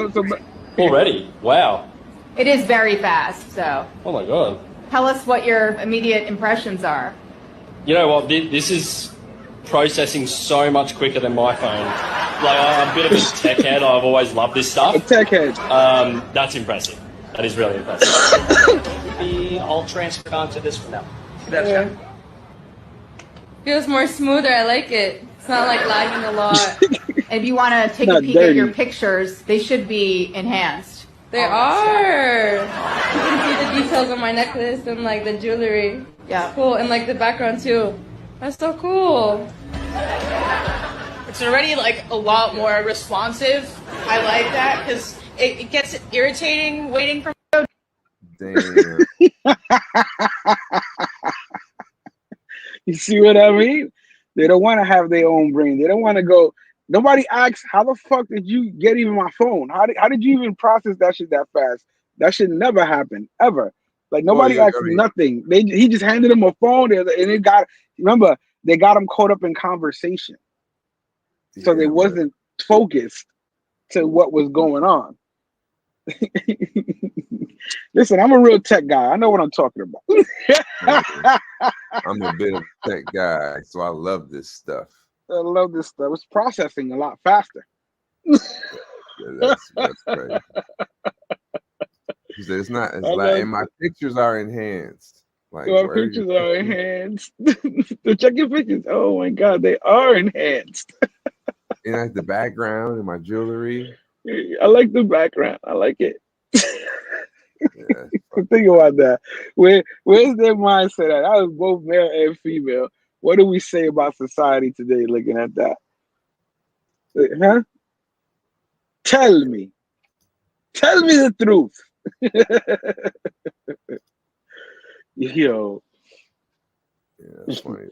Already? Wow. It is very fast, so. Oh my God. Tell us what your immediate impressions are. You know what? This is processing so much quicker than my phone. Like, I'm a bit of a tech head. I've always loved this stuff. A tech head. That's impressive. That is really impressive. Be all transferred onto this one now. Yeah. Feels more smoother. I like it. It's not like lagging a lot. If you want to take a peek at your pictures, they should be enhanced. They are. You can see the details on my necklace and like the jewelry. Yeah. Cool. And like the background too. That's so cool. It's already like a lot more responsive. I like that because it gets irritating waiting for. Damn. You see what I mean? They don't want to have their own brain. They don't want to go. Nobody asks, how the fuck did you get even my phone? How did you even process that shit that fast? That shit never happened, ever. Like, nobody asked nothing. He just handed him a phone, and it got, remember, they got him caught up in conversation. So they wasn't focused to what was going on. Listen, I'm a real tech guy. I know what I'm talking about. I'm a bit of a tech guy, so I love this stuff. I love this stuff. It's processing a lot faster. That's crazy. It's not. It's like, and my pictures are enhanced. Like, my pictures are enhanced. So check your pictures. Oh my god, they are enhanced. And like the background and my jewelry. I like the background. I like it. Yeah. Think about that. Where's their mindset at? I was both male and female. What do we say about society today looking at that? Huh? Tell me. Tell me the truth. Yo. Yeah, that's funny.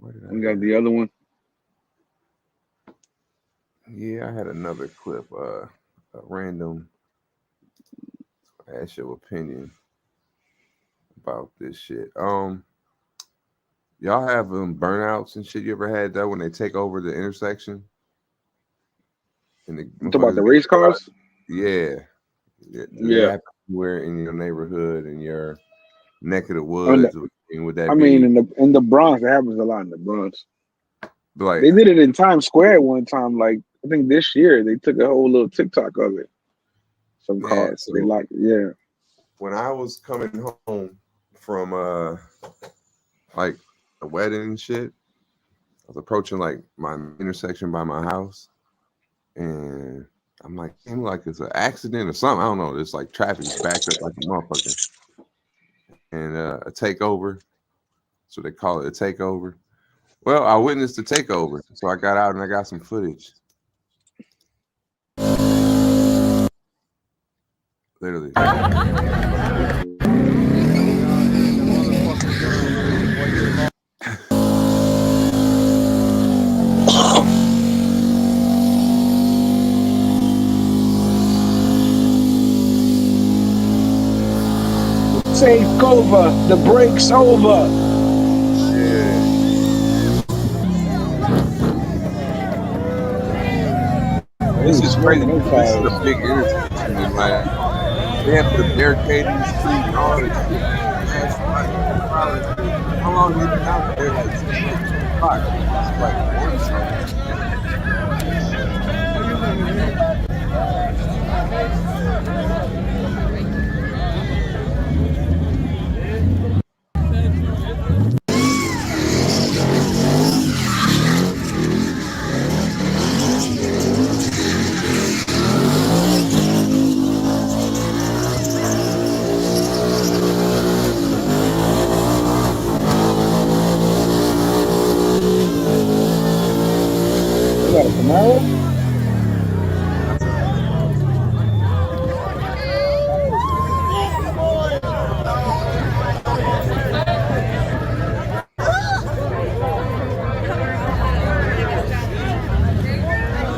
We got the other one. Yeah, I had another clip. A random. Ask your opinion about this shit. Y'all have burnouts and shit. You ever had that when they take over the intersection? Talk about the race cars? Yeah. Yeah. Where in your neighborhood, in your neck of the woods, would that I be? mean, in the Bronx, it happens a lot in the Bronx. Like, they did it in Times Square one time. Like, I think this year they took a whole little TikTok of it. Some cars, they like it. Yeah. When I was coming home from like a wedding and shit, I was approaching like my intersection by my house, and I'm like, damn, like it's an accident or something. I don't know. It's like traffic's backed up like a motherfucker, and a takeover. So they call it a takeover. Well, I witnessed the takeover, so I got out and I got some footage. Literally. Take over. The break's over. Yeah. This is crazy. This is a big intersection. Like, they have to barricade these streets and all this shit. How long have you been out there? Like 6 o'clock. It's like got a Camaro?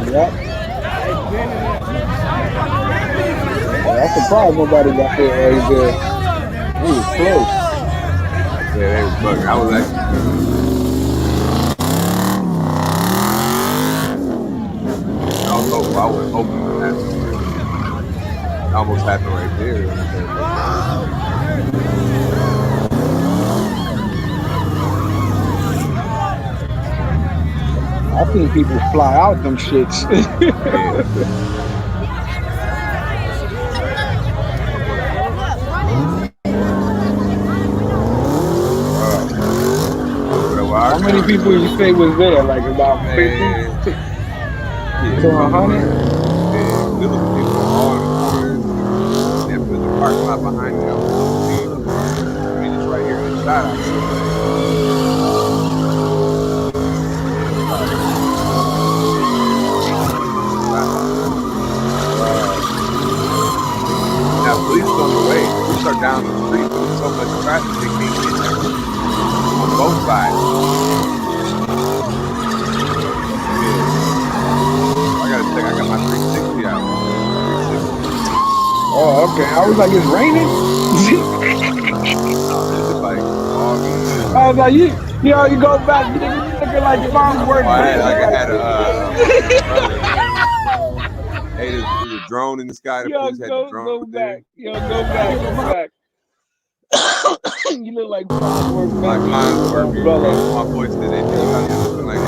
Yep. That's the problem. Nobody got there right there. He was close. Yeah, they was bugging. I was actually. I was hoping for that. It almost happened right there. seen people fly out them shits. How many people you say was there? Like about 50 to 100? There was people all in the corners. They put the parking lot behind me. I mean, it's right here in the shot. Now, police on the way. Police are down the street, but there's so much traffic they can't get there on both sides. I gotta check. I got my 360 out. Oh, okay. I was like, it's raining. I was like, you go back. You looking like your mom's working. I had hey, there's a drone in the sky. The police had the drone. Go back. Go back. You look like mom's working. My mom's working. My voice did it. Looking like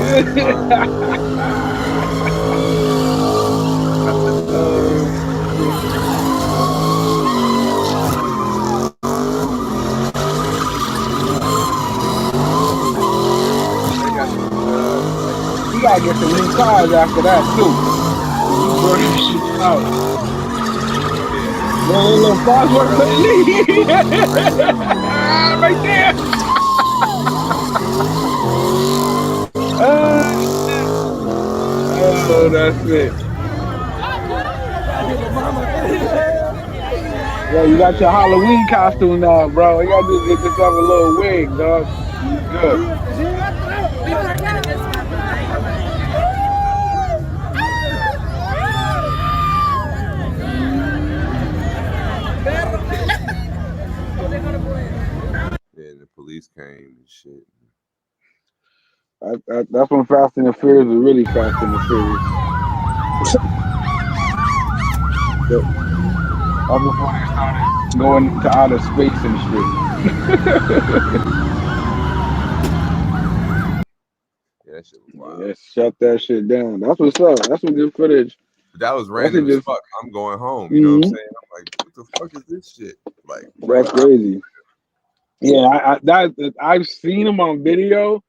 you gotta get some new cars after that too. You burn this shit out. Little fast work right there. Oh, that's it. Yo, you got your Halloween costume now, bro. You gotta just get yourself a little wig, dog. Good. Yeah, the police came and shit. That's when Fast and the Furious was really Fast and the Furious. That's before they started going to outer space and shit. Yeah, that shit was wild. Yeah, shut that shit down. That's what's up. That's some good footage. But that was random as fuck. I'm going home. You know what I'm saying? I'm like, what the fuck is this shit? Like, that's crazy. Yeah, I've seen them on video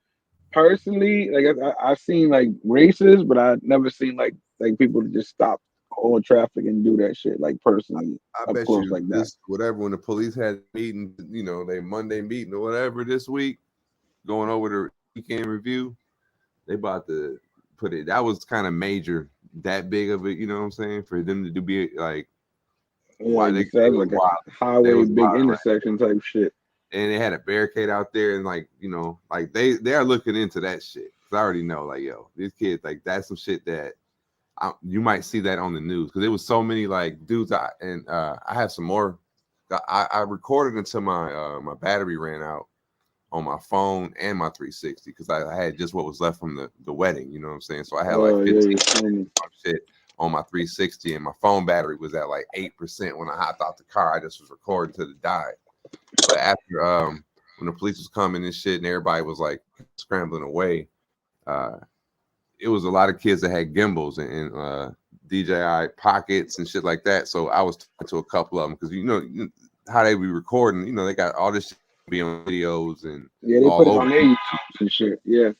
personally. Like I've seen like races, but I've never seen like people just stop all traffic and do that shit like personally. I bet you like this, whatever. When the police had meeting, you know, they Monday meeting or whatever this week, going over the weekend review, they about to put it. That was kind of major, that big of it. You know what I'm saying? For them to be like, why they like a highway big intersection type shit. And they had a barricade out there, and like, you know, like they are looking into that shit. Cause I already know, like, yo, these kids, like, that's some shit that you might see that on the news. Because there was so many like dudes. I have some more. I recorded until my my battery ran out on my phone and my 360 because I had just what was left from the wedding. You know what I'm saying? So I had like 15 shit on my 360, and my phone battery was at like 8% when I hopped out the car. I just was recording till it died. But after when the police was coming and shit and everybody was like scrambling away, it was a lot of kids that had gimbals and DJI pockets and shit like that. So I was talking to a couple of them because you know how they be recording. You know, they got all this shit be on videos and they put it on their YouTube and shit. Yeah.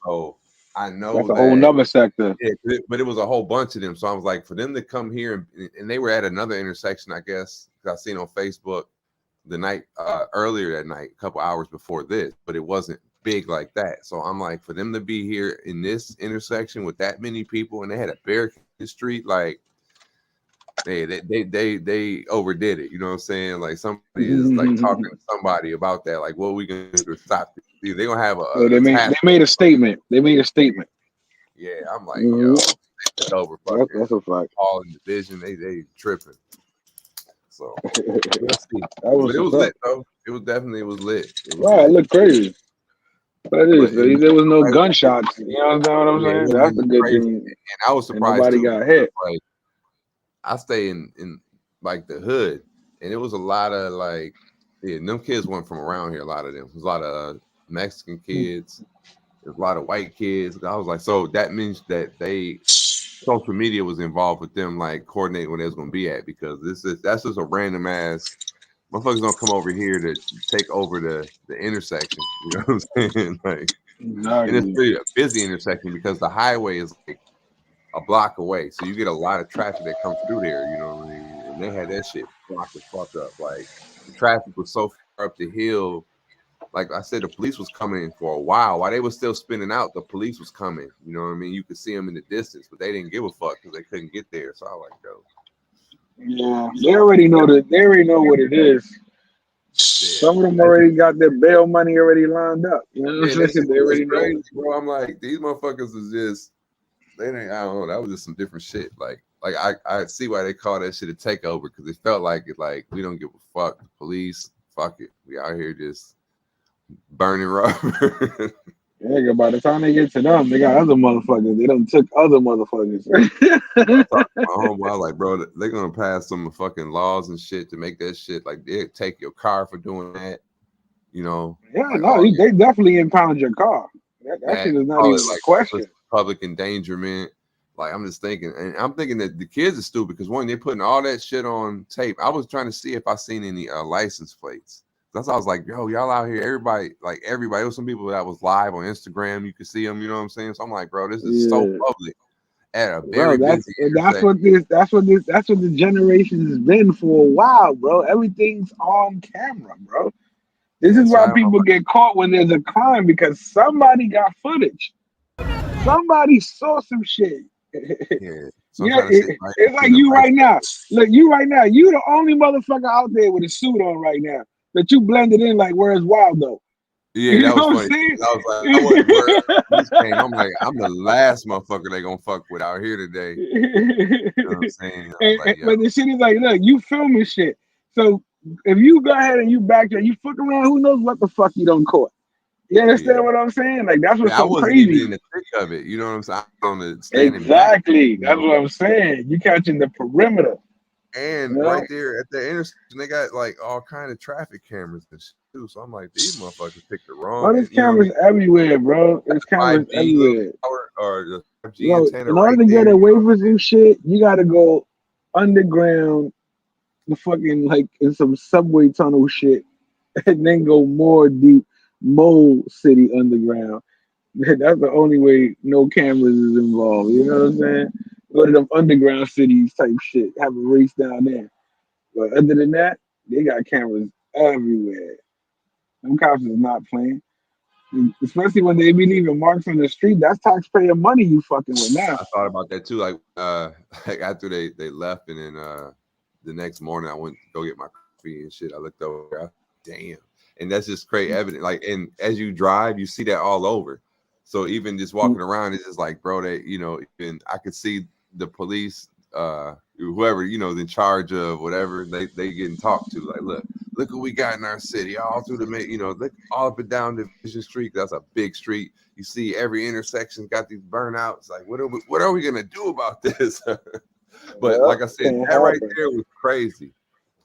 So I know that's a whole nother sector. Yeah, but it was a whole bunch of them. So I was like, for them to come here and they were at another intersection, I guess. I seen on Facebook the night earlier that night, a couple hours before this, but it wasn't big like that. So I'm like, for them to be here in this intersection with that many people, and they had a barricade in the street, like they overdid it. You know what I'm saying? Like somebody is like talking to somebody about that. Like, what are we gonna do to stop it? They're gonna have they made a statement. They made a statement. Yeah, I'm like, yo, it's over. That's a fact. All in division, they tripping. So let's see. But it was lit though. It was definitely lit. Right, it looked crazy. But it is. There was no gunshots. You know what I'm saying? That's the good thing. And I was surprised. Nobody got hit. Like, I stay in like the hood, and it was a lot of like, them kids weren't from around here. A lot of them. It was a lot of Mexican kids, There's a lot of white kids. I was like, so that means that social media was involved with them, like coordinating where they was gonna be at, because that's just a random ass motherfuckers don't come over here to take over the intersection. You know what I'm saying? Like, and it's really a busy intersection because the highway is like a block away, so you get a lot of traffic that comes through there. You know what I mean? And they had that shit blocked the fuck up. Like, the traffic was so far up the hill. Like I said, the police was coming in for a while. While they were still spinning out, the police was coming. You know what I mean? You could see them in the distance, but they didn't give a fuck because they couldn't get there. So I was like, yo. Yeah, they already know what it is. Some of them already got their bail money already lined up. You know what I'm saying? They already know. Bro, I'm like, these motherfuckers is just, I don't know, that was just some different shit. Like I see why they call that shit a takeover, because it felt like we don't give a fuck. The police, fuck it. We out here just burning rubber. Yeah, by the time they get to them, they got other motherfuckers. They done took other motherfuckers. My homeboy, like, bro, they're gonna pass some fucking laws and shit to make that shit, like, they take your car for doing that. You know? Yeah, like, no, they definitely impound your car. That shit is not even a question. Public endangerment. Like, I'm just thinking, and I'm thinking that the kids are stupid because one, they're putting all that shit on tape. I was trying to see if I seen any license plates. That's why I was like, yo, y'all out here, everybody. There was some people that was live on Instagram. You could see them, you know what I'm saying? So I'm like, bro, this is so public at a very busy that's what the generation has been for a while, bro. Everything's on camera, bro. This is why people get caught when there's a crime, because somebody got footage. Somebody saw some shit. It's like you right now. Look, you right now. You the only motherfucker out there with a suit on right now that you blended in like Where's Waldo. Yeah, you that know was funny. I was like, I'm like, I'm the last motherfucker they gonna fuck with out here today. You know what I'm saying? But the shit is like, look, you filming shit. So if you go ahead and you backtrack, you fuck around, who knows what the fuck you don't caught. You understand what I'm saying? Like, that's what's so crazy. Even in the thick of it, you know what I'm saying? On the exactly. Back, that's what I'm saying. You catching the perimeter. And right there at the intersection, they got like all kind of traffic cameras and shit too. So I'm like, these motherfuckers picked the wrong. Oh, there's cameras everywhere, bro. There's cameras everywhere. Or the 5G in order to get away from some shit, you gotta go underground, the fucking like in some subway tunnel shit, and then go more deep, Mole City underground. That's the only way no cameras is involved. You know what I'm saying? Go to them underground cities type shit. Have a race down there. But other than that, they got cameras everywhere. Them cops is not playing. Especially when they be leaving marks on the street. That's taxpayer money you fucking with now. I thought about that too. Like after they left, and then the next morning I went to go get my coffee and shit. I looked over. Damn. And that's just crazy evidence. Like, and as you drive, you see that all over. So even just walking around, it's just like, bro, that, you know, even I could see the police, whoever, you know, is in charge of whatever, they getting talked to. Like, look what we got in our city, all through the, you know, look all up and down Division Street. That's a big street. You see every intersection got these burnouts. Like, what are we gonna do about this? But like I said, that right there was crazy.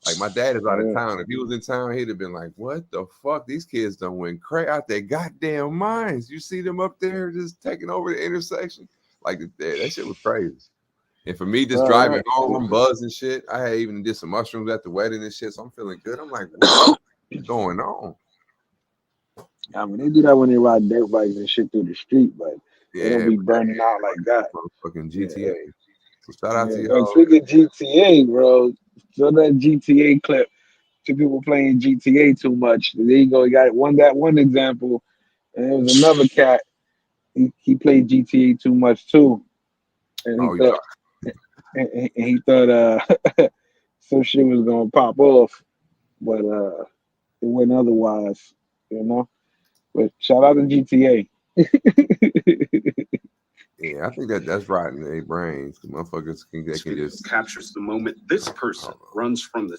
Like, my dad is out of town. If he was in town, he'd have been like, what the fuck? These kids done went crazy out their goddamn minds. You see them up there just taking over the intersection? Like, that shit was crazy. And for me, just driving home, I'm buzzing shit. I had even did some mushrooms at the wedding and shit, so I'm feeling good. I'm like, what's going on? I mean, they do that when they ride dirt bikes and shit through the street, but they don't be burning out like that. Fucking GTA. Yeah. So shout out to y'all. Speaking of GTA, bro, so that GTA clip, two people playing GTA too much. There you go. You got one example, and there was another cat. He played GTA too much too, and he thought some shit was gonna pop off, but it went otherwise, you know. But shout out to GTA. Yeah, I think that's rotting their brains. The motherfuckers can just captures the moment. This person runs from the.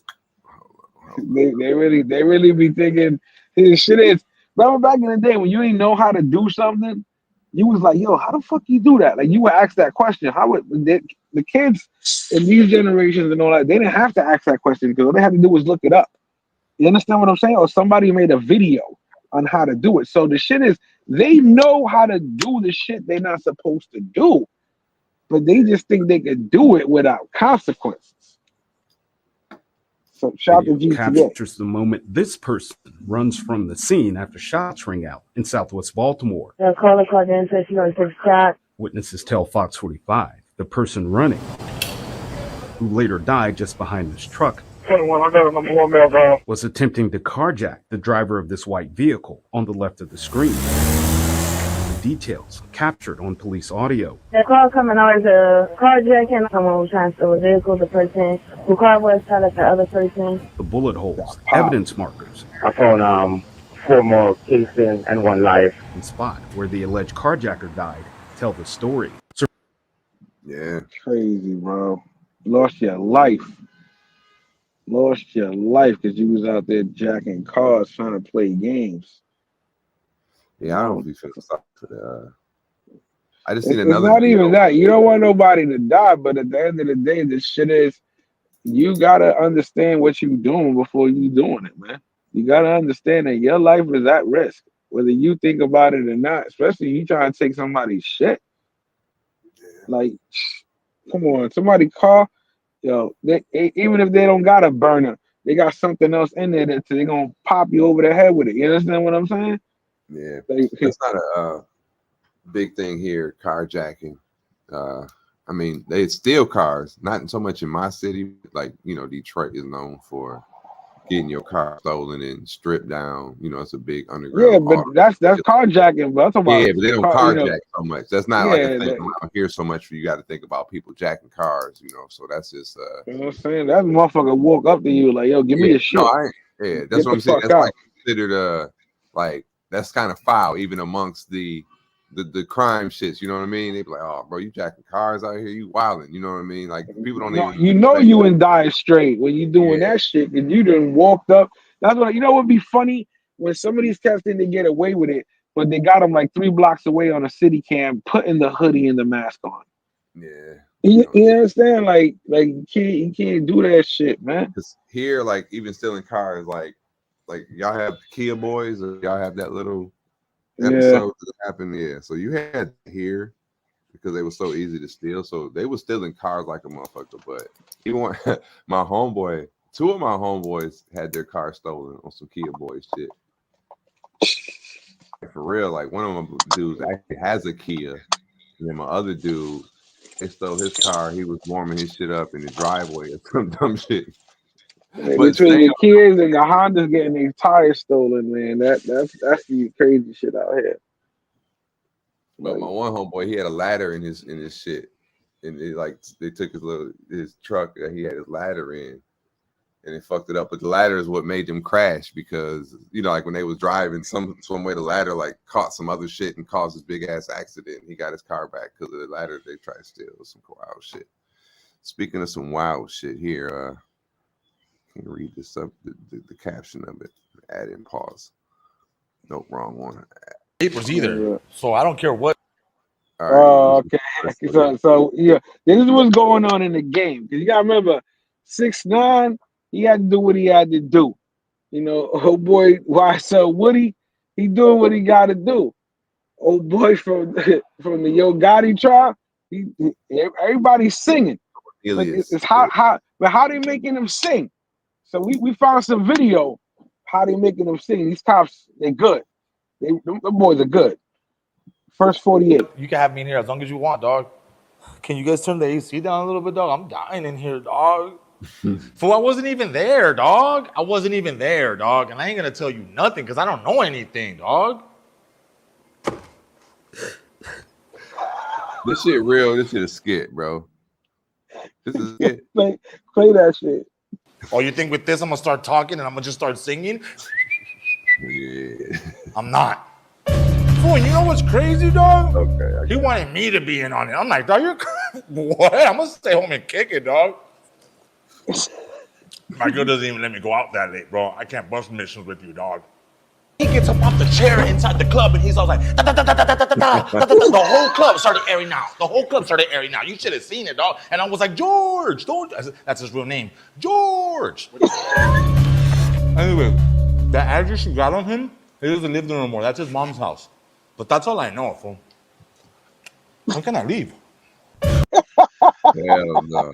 They really be thinking this shit is. Remember back in the day when you didn't know how to do something, you was like, "Yo, how the fuck you do that?" Like, you would ask that question. How would the kids in these generations and all that? They didn't have to ask that question because all they had to do was look it up. You understand what I'm saying? Or somebody made a video on how to do it. So the shit is, they know how to do the shit they're not supposed to do, but they just think they can do it without consequences. So shout to GTA. Captures the moment this person runs from the scene after shots ring out in Southwest Baltimore. Caller called in, says she wants to shot. Witnesses tell Fox 45 the person running, who later died just behind this truck, was attempting to carjack the driver of this white vehicle on the left of the screen. The details captured on police audio. The call coming out is a carjacking. Someone was trying to steal a vehicle. The person who car was telling the other person. The bullet holes, evidence markers. I found 4 more casings and 1 life. The spot where the alleged carjacker died tell the story. Yeah. Crazy, bro. Lost your life. Lost your life because you was out there jacking cars trying to play games. Yeah, I don't be finna stop for that. I just seen It's another. not even that. You don't want nobody to die, but at the end of the day, this shit is, you gotta understand what you doing before you doing it, man. You gotta understand that your life is at risk, whether you think about it or not, especially you trying to take somebody's shit. Like, come on, somebody car, yo, even if they don't got a burner, they got something else in there that they're gonna pop you over the head with it. You understand what I'm saying? Yeah, it's not a big thing here, carjacking. I mean, they steal cars, not so much in my city. Like, you know, Detroit is known for getting your car stolen and stripped down. You know, it's a big underground. Yeah, but that's carjacking. But I'm talking about, but they don't carjack so much. That's not like a thing that, around here so much. You got to think about people jacking cars. You know, so that's just. You know what I'm saying? That motherfucker walk up to you like, "Yo, give me a shit." No, that's what I'm saying. That's like considered like that's kind of foul even amongst the crime shits. You know what I mean? They be like, "Oh, bro, you jacking cars out here? You wilding?" You know what I mean? Like people don't even. You know you in dire straight when you doing that shit, and you done walked up. That's what, you know, would be funny when some of these cats think they get away with it, but they got them like 3 blocks away on a city cam, putting the hoodie and the mask on. Yeah. You understand? Like you can't do that shit, man. Because here, like even stealing cars, like y'all have Kia Boys, or y'all have that little episode that happened. Yeah. So you had here because they were so easy to steal. So they were stealing cars like a motherfucker. But even when my homeboy, 2 of my homeboys had their car stolen on some Kia Boys shit. For real, like one of them dudes actually has a Kia, and then my other dude, they stole his car. He was warming his shit up in the driveway or some dumb shit. But between the kids and the Hondas getting their tires stolen, man, that's the crazy shit out here. But my one homeboy, he had a ladder in his shit, and they took his truck that he had his ladder in, and it fucked it up. But the ladder is what made them crash because, you know, like when they was driving, some way the ladder like caught some other shit and caused this big ass accident. He got his car back because of the ladder they tried to steal. Some wild shit. Speaking of some wild shit here, can you read this up? The caption of it. Add in pause. Nope, wrong one. Papers either. So I don't care what. Oh, okay. So yeah, this is what's going on in the game. Because you gotta remember, 6ix9ine, he had to do what he had to do. You know, oh boy, YSL Woody, he doing what he gotta do. Old boy from the Yo Gotti trial, everybody's singing. Like, it's how they making them sing. So we found some video how they making them sing. These cops, they good. The boys are good. First 48. You can have me in here as long as you want, dog. Can you guys turn the AC down a little bit, dog? I'm dying in here, dog. Fool, I wasn't even there, dog. I wasn't even there, dog. And I ain't gonna tell you nothing because I don't know anything, dog. This shit real. This shit is skit, bro. This is skit. Play that shit. Oh, you think with this I'm gonna start talking and I'm gonna just start singing? Yeah. I'm not. Fool, you know what's crazy, dog? Okay. He wanted me to be in on it. I'm like, dog, you're what? I'm gonna stay home and kick it, dog. My girl doesn't even let me go out that late, bro. I can't bust missions with you, dog. He gets up off the chair inside the club and he's all like, da, da, da, da, da, da, da, da, da. The whole club started airing out. The whole club started airing out. You should have seen it, dog. And I was like, George. That's his real name. George. Anyway, that address you got on him, He doesn't live there anymore. That's his mom's house. But that's all I know, fool. When can I leave? Hell no.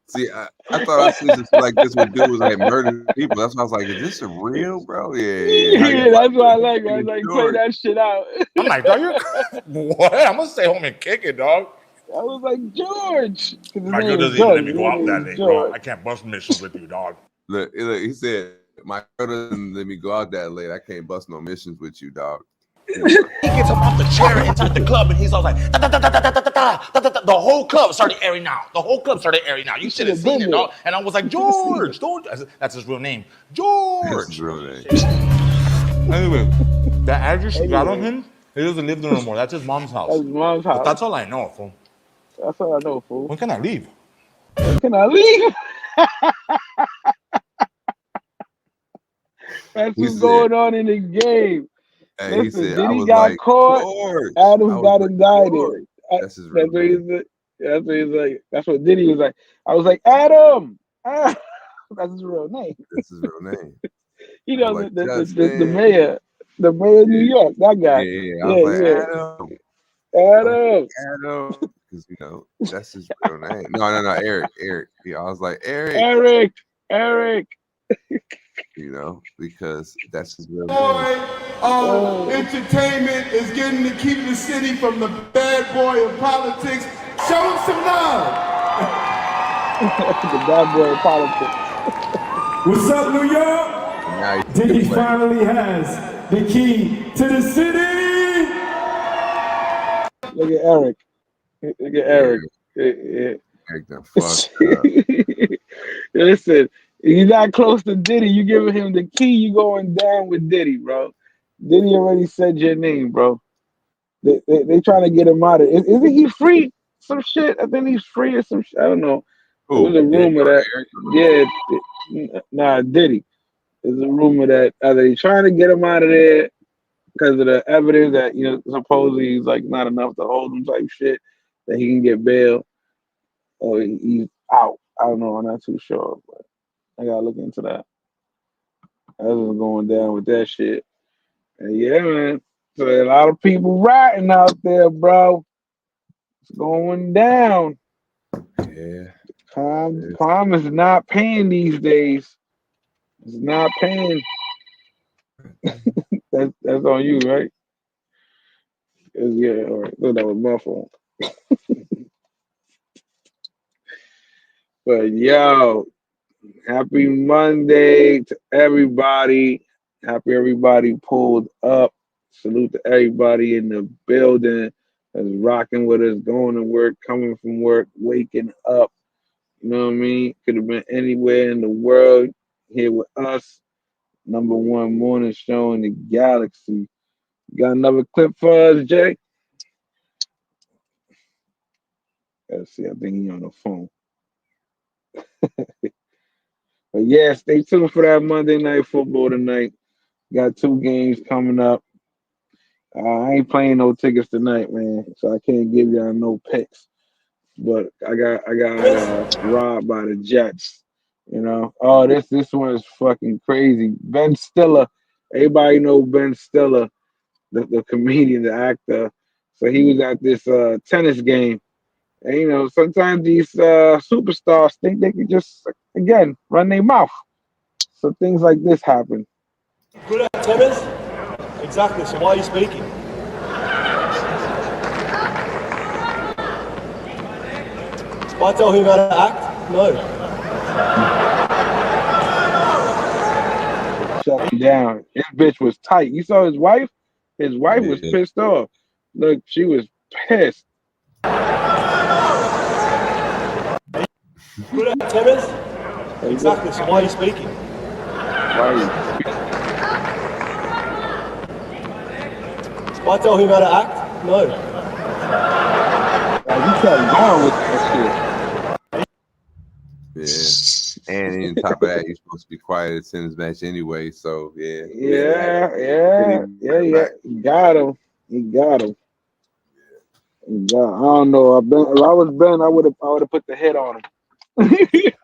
See, I thought I seen this like this would do was like murder people. That's why I was like, is this a real, bro? Yeah, that's why I like it. I was like, play that shit out. I'm like, dog, you're what? I'm gonna stay home and kick it, dog. I was like, George. My girl doesn't even let me go out that late, bro. I can't bust missions with you, dog. Look, he said, my girl doesn't let me go out that late. I can't bust no missions with you, dog. He gets up off the chair inside the club, and he's all like, da, da, da, da, da, da, da, da, da, da. The whole club started airing out. The whole club started airing out. You should have seen it, dog. And I was like, George, don't. That's his real name, George. That's his real name. Anyway, that address you got on him, he doesn't live there anymore. That's his mom's house. That's his mom's house. But that's all I know, fool. That's all I know, fool. When can I leave? When can I leave? That's what's going on in the game. Hey, Listen, he said, Diddy got caught. George. Adam got indicted. That's his real name. That's what he's like. That's what Diddy was like. I was like, Adam. That's his real name. That's his real name. You know, like, the mayor of New York. That guy. Yeah. I was like, Adam. Adam. Because, you know, that's his real name. No, Eric. Yeah, I was like, Eric. You know, because that's his real name. Entertainment is getting to keep the city from the bad boy of politics. Show him some love. The bad boy of politics. What's up, New York? Diddy finally has the key to the city. Look at Eric. Eric done fucked up. Listen. You're not close to Diddy. You giving him the key. You going down with Diddy, bro. Diddy already said your name, bro. They trying to get him out of it. Isn't he free? Some shit. I think he's free or some shit. I don't know. There's a rumor that Diddy. There's a rumor that either he's trying to get him out of there because of the evidence that supposedly he's like not enough to hold him type shit that he can get bail, or he's out. I don't know. I'm not too sure, but I gotta look into that. That's what's going down with that shit. And yeah, man. So a lot of people rioting out there, bro. It's going down. Yeah. Crime is not paying these days. It's not paying. That's on you, right? Yeah, all right. So that was my fault. But yo, happy Monday to everybody. Happy everybody pulled up. Salute to everybody in the building that's rocking with us, going to work, coming from work, waking up. You know what I mean? Could have been anywhere in the world here with us. Number one morning show in the galaxy. Got another clip for us, Jay? Let's see. I think he's on the phone. But yeah, stay tuned for that Monday Night Football tonight. Got 2 games coming up. I ain't playing no tickets tonight, man, so I can't give y'all no picks. But I got robbed by the Jets. You know, oh, this one is fucking crazy. Ben Stiller, everybody know Ben Stiller, the comedian, the actor. So he was at this tennis game. And, you know, sometimes these superstars think they can just, again, run their mouth. So things like this happen. Good at tennis? Exactly, so why are you speaking? If I tell him how to act? No. Shut him down. His bitch was tight. You saw his wife? His wife was pissed off. Look, she was pissed. Good at tennis? Exactly, so why are you speaking? Why are you speaking? If I tell him how to act? No. You shut down with that shit. Yeah. And on top of that, you're supposed to be quiet at tennis match anyway, so yeah. Yeah. You got him. I don't know. If I was Ben, I would have put the head on him.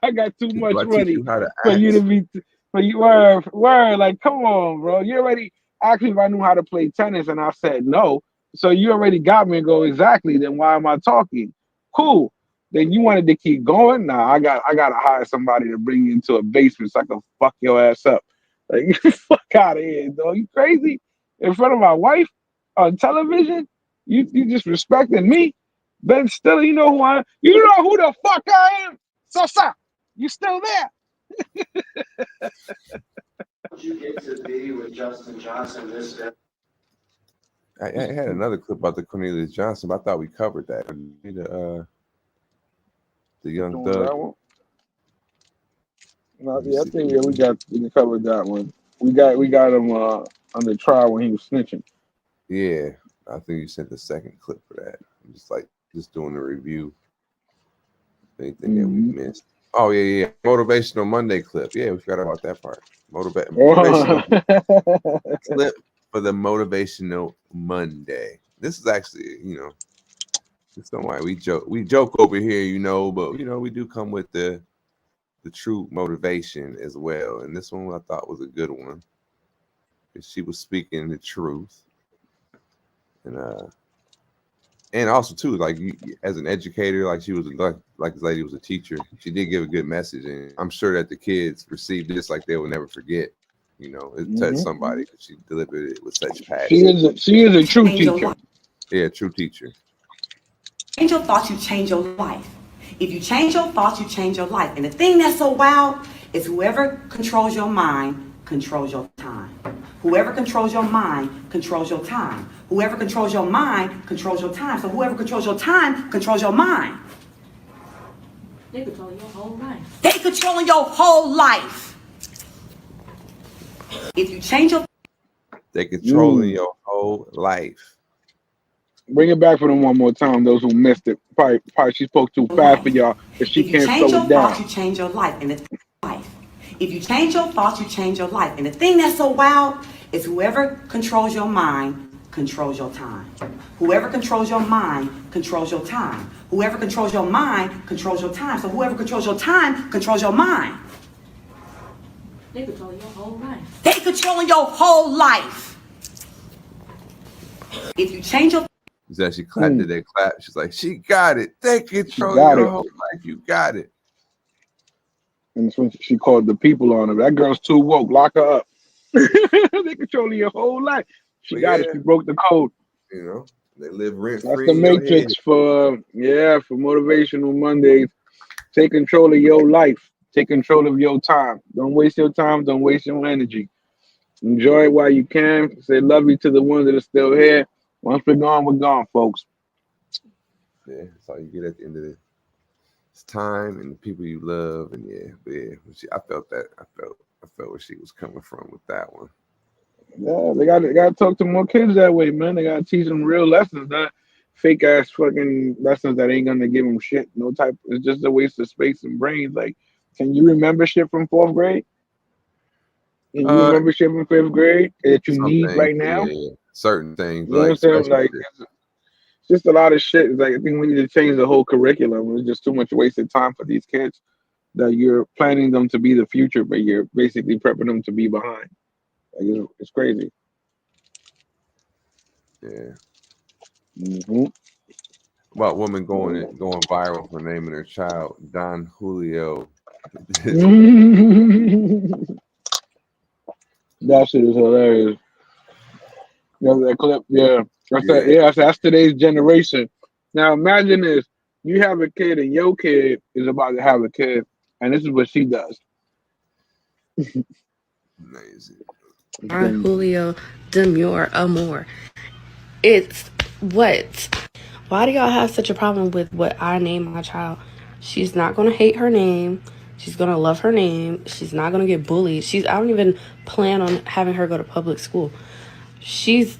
I got too much money for But you were like, come on, bro. You already asked me if I knew how to play tennis, and I said no. So you already got me and go, exactly. Then why am I talking? Cool. Then you wanted to keep going. Nah, I gotta hire somebody to bring you into a basement so I can fuck your ass up. Like, fuck out of here, dog. You crazy? In front of my wife on television? You just respecting me? Ben Stiller, you know who I am? You know who the fuck I am? So, you still there? You get to be with Justin Johnson this day. I had another clip about the Cornelius Johnson, but I thought we covered that. The young thug. No, yeah, I think we covered that one. We got him under trial when he was snitching. Yeah, I think you sent the second clip for that. I'm just doing a review. Anything that we missed? Oh yeah. Motivational Monday clip. Yeah, we forgot about that part. Motivational clip for the Motivational Monday. This is actually, it's not why we joke over here, but we do come with the true motivation as well. And this one I thought was a good one. She was speaking the truth. And also too, like as an educator, like she was like this lady was a teacher. She did give a good message, and I'm sure that the kids received this like they will never forget. It touched somebody because she delivered it with such passion. She is a true teacher. Yeah, true teacher. Change your thoughts, you change your life. If you change your thoughts, you change your life. And the thing that's so wild is whoever controls your mind controls your time. Whoever controls your mind controls your time. Whoever controls your mind controls your time. So whoever controls your time controls your mind. They controlling your whole life. They controlling your whole life. If you change your... They controlling your whole life. Bring it back for them one more time, those who missed it. Probably she spoke too fast for y'all, but she can't slow it down. If you change your thoughts, you change your life. And the life. If you change your thoughts, you change your life. And the thing that's so wild is whoever controls your mind controls your time. Whoever controls your mind controls your time. Whoever controls your mind controls your time. So whoever controls your time controls your mind. They controlling your whole life. They controlling your whole life. If you change your... She clapped it, they clapped. She's like, she got it. They control your whole life. You got it. And that's when she called the people on her. That girl's too woke. Lock her up. They controlling your whole life. She got it. She broke the code. They live rent free. That's the matrix for Motivational Mondays. Take control of your life. Take control of your time. Don't waste your time. Don't waste your energy. Enjoy it while you can. Say love you to the ones that are still here. Once we're gone, folks. Yeah, that's all you get at the end of it. It's time and the people you love, and I felt that. I felt where she was coming from with that one. Yeah, they got to talk to more kids that way, man. They got to teach them real lessons, not fake ass fucking lessons that ain't gonna give them shit. No type. It's just a waste of space and brains. Like, can you remember shit from 4th grade? Can you remember shit from 5th grade that you need right now? Yeah. Certain things, you know what I'm saying? Like, it's just a lot of shit. It's like, I think we need to change the whole curriculum. It's just too much wasted time for these kids that you're planning them to be the future, but you're basically prepping them to be behind. Like, it's crazy. Yeah. About woman going viral for naming her child Don Julio. That shit is hilarious. That clip, that's today's generation. Now imagine this: you have a kid, and your kid is about to have a kid, and this is what she does. Amazing. Don Julio Demure Amor. It's what? Why do y'all have such a problem with what I name my child? She's not gonna hate her name. She's gonna love her name. She's not gonna get bullied. I don't even plan on having her go to public school. She's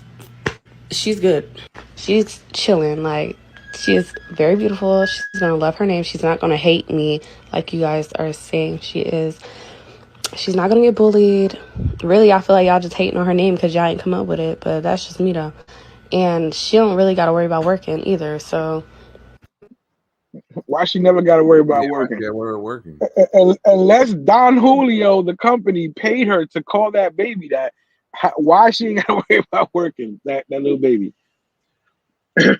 good. She's chilling. Like, she is very beautiful. She's gonna love her name. She's not gonna hate me like you guys are saying she is. She's not gonna get bullied. Really, I feel like y'all just hating on her name because y'all ain't come up with it. But that's just me though. And she don't really gotta worry about working either. So Why she never got to worry about working? Yeah, we're working. Unless Don Julio, the company, paid her to call that baby that. Why she ain't got to worry about working? That little baby. Yeah.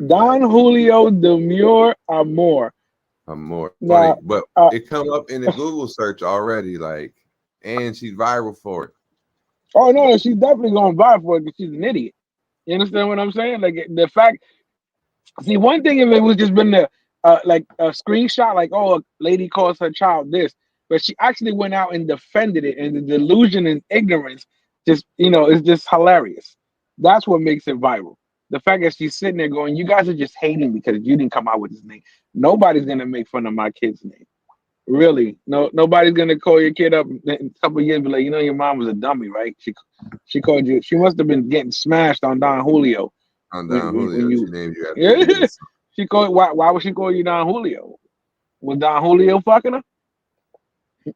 Don Julio Demure Amor. I'm more Now, funny, but it come up in the Google search already, like, and she's viral for it. Oh no, she's definitely going viral for it because she's an idiot. You understand what I'm saying? Like the fact. See, one thing if it was just been like a screenshot, like, oh, a lady calls her child this, but she actually went out and defended it, and the delusion and ignorance just, is just hilarious. That's what makes it viral. The fact that she's sitting there going, you guys are just hating because you didn't come out with his name. Nobody's gonna make fun of my kid's name. Really. Nobody's gonna call your kid up in a couple of years and be like, your mom was a dummy, right? She called you, she must have been getting smashed on Don Julio. On Don Julio, she named you after yeah. She called why would she call you Don Julio? Was Don Julio fucking her?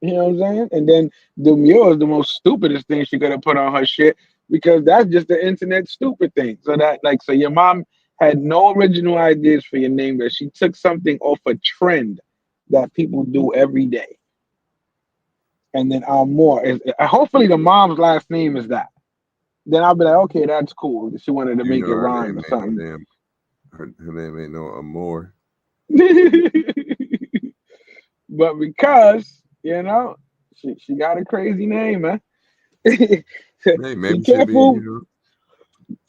You know what I'm saying? And then Demure is the most stupidest thing she could have put on her shit because that's just the internet stupid thing. So so your mom had no original ideas for your name, but she took something off a trend that people do every day. And then Amor is hopefully the mom's last name is that. Then I'll be like, okay, that's cool. She wanted to make it rhyme or something. Her name ain't no Amor. But because, she got a crazy name, man. Hey, be careful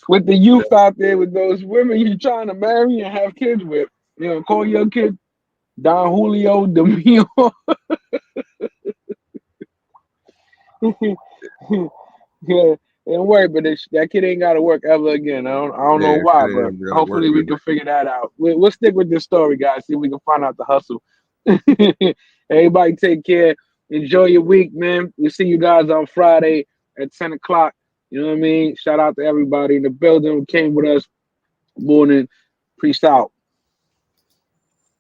with the youth out there, with those women you're trying to marry and have kids with. Call your kid Don Julio Demure. Yeah, don't worry, but that kid ain't got to work ever again. I don't know why, but hopefully we can figure that out. We'll stick with this story, guys. See if we can find out the hustle. Everybody take care. Enjoy your week, man. We'll see you guys on Friday at 10 o'clock. You know what I mean? Shout out to everybody in the building who came with us. Morning. Peace out.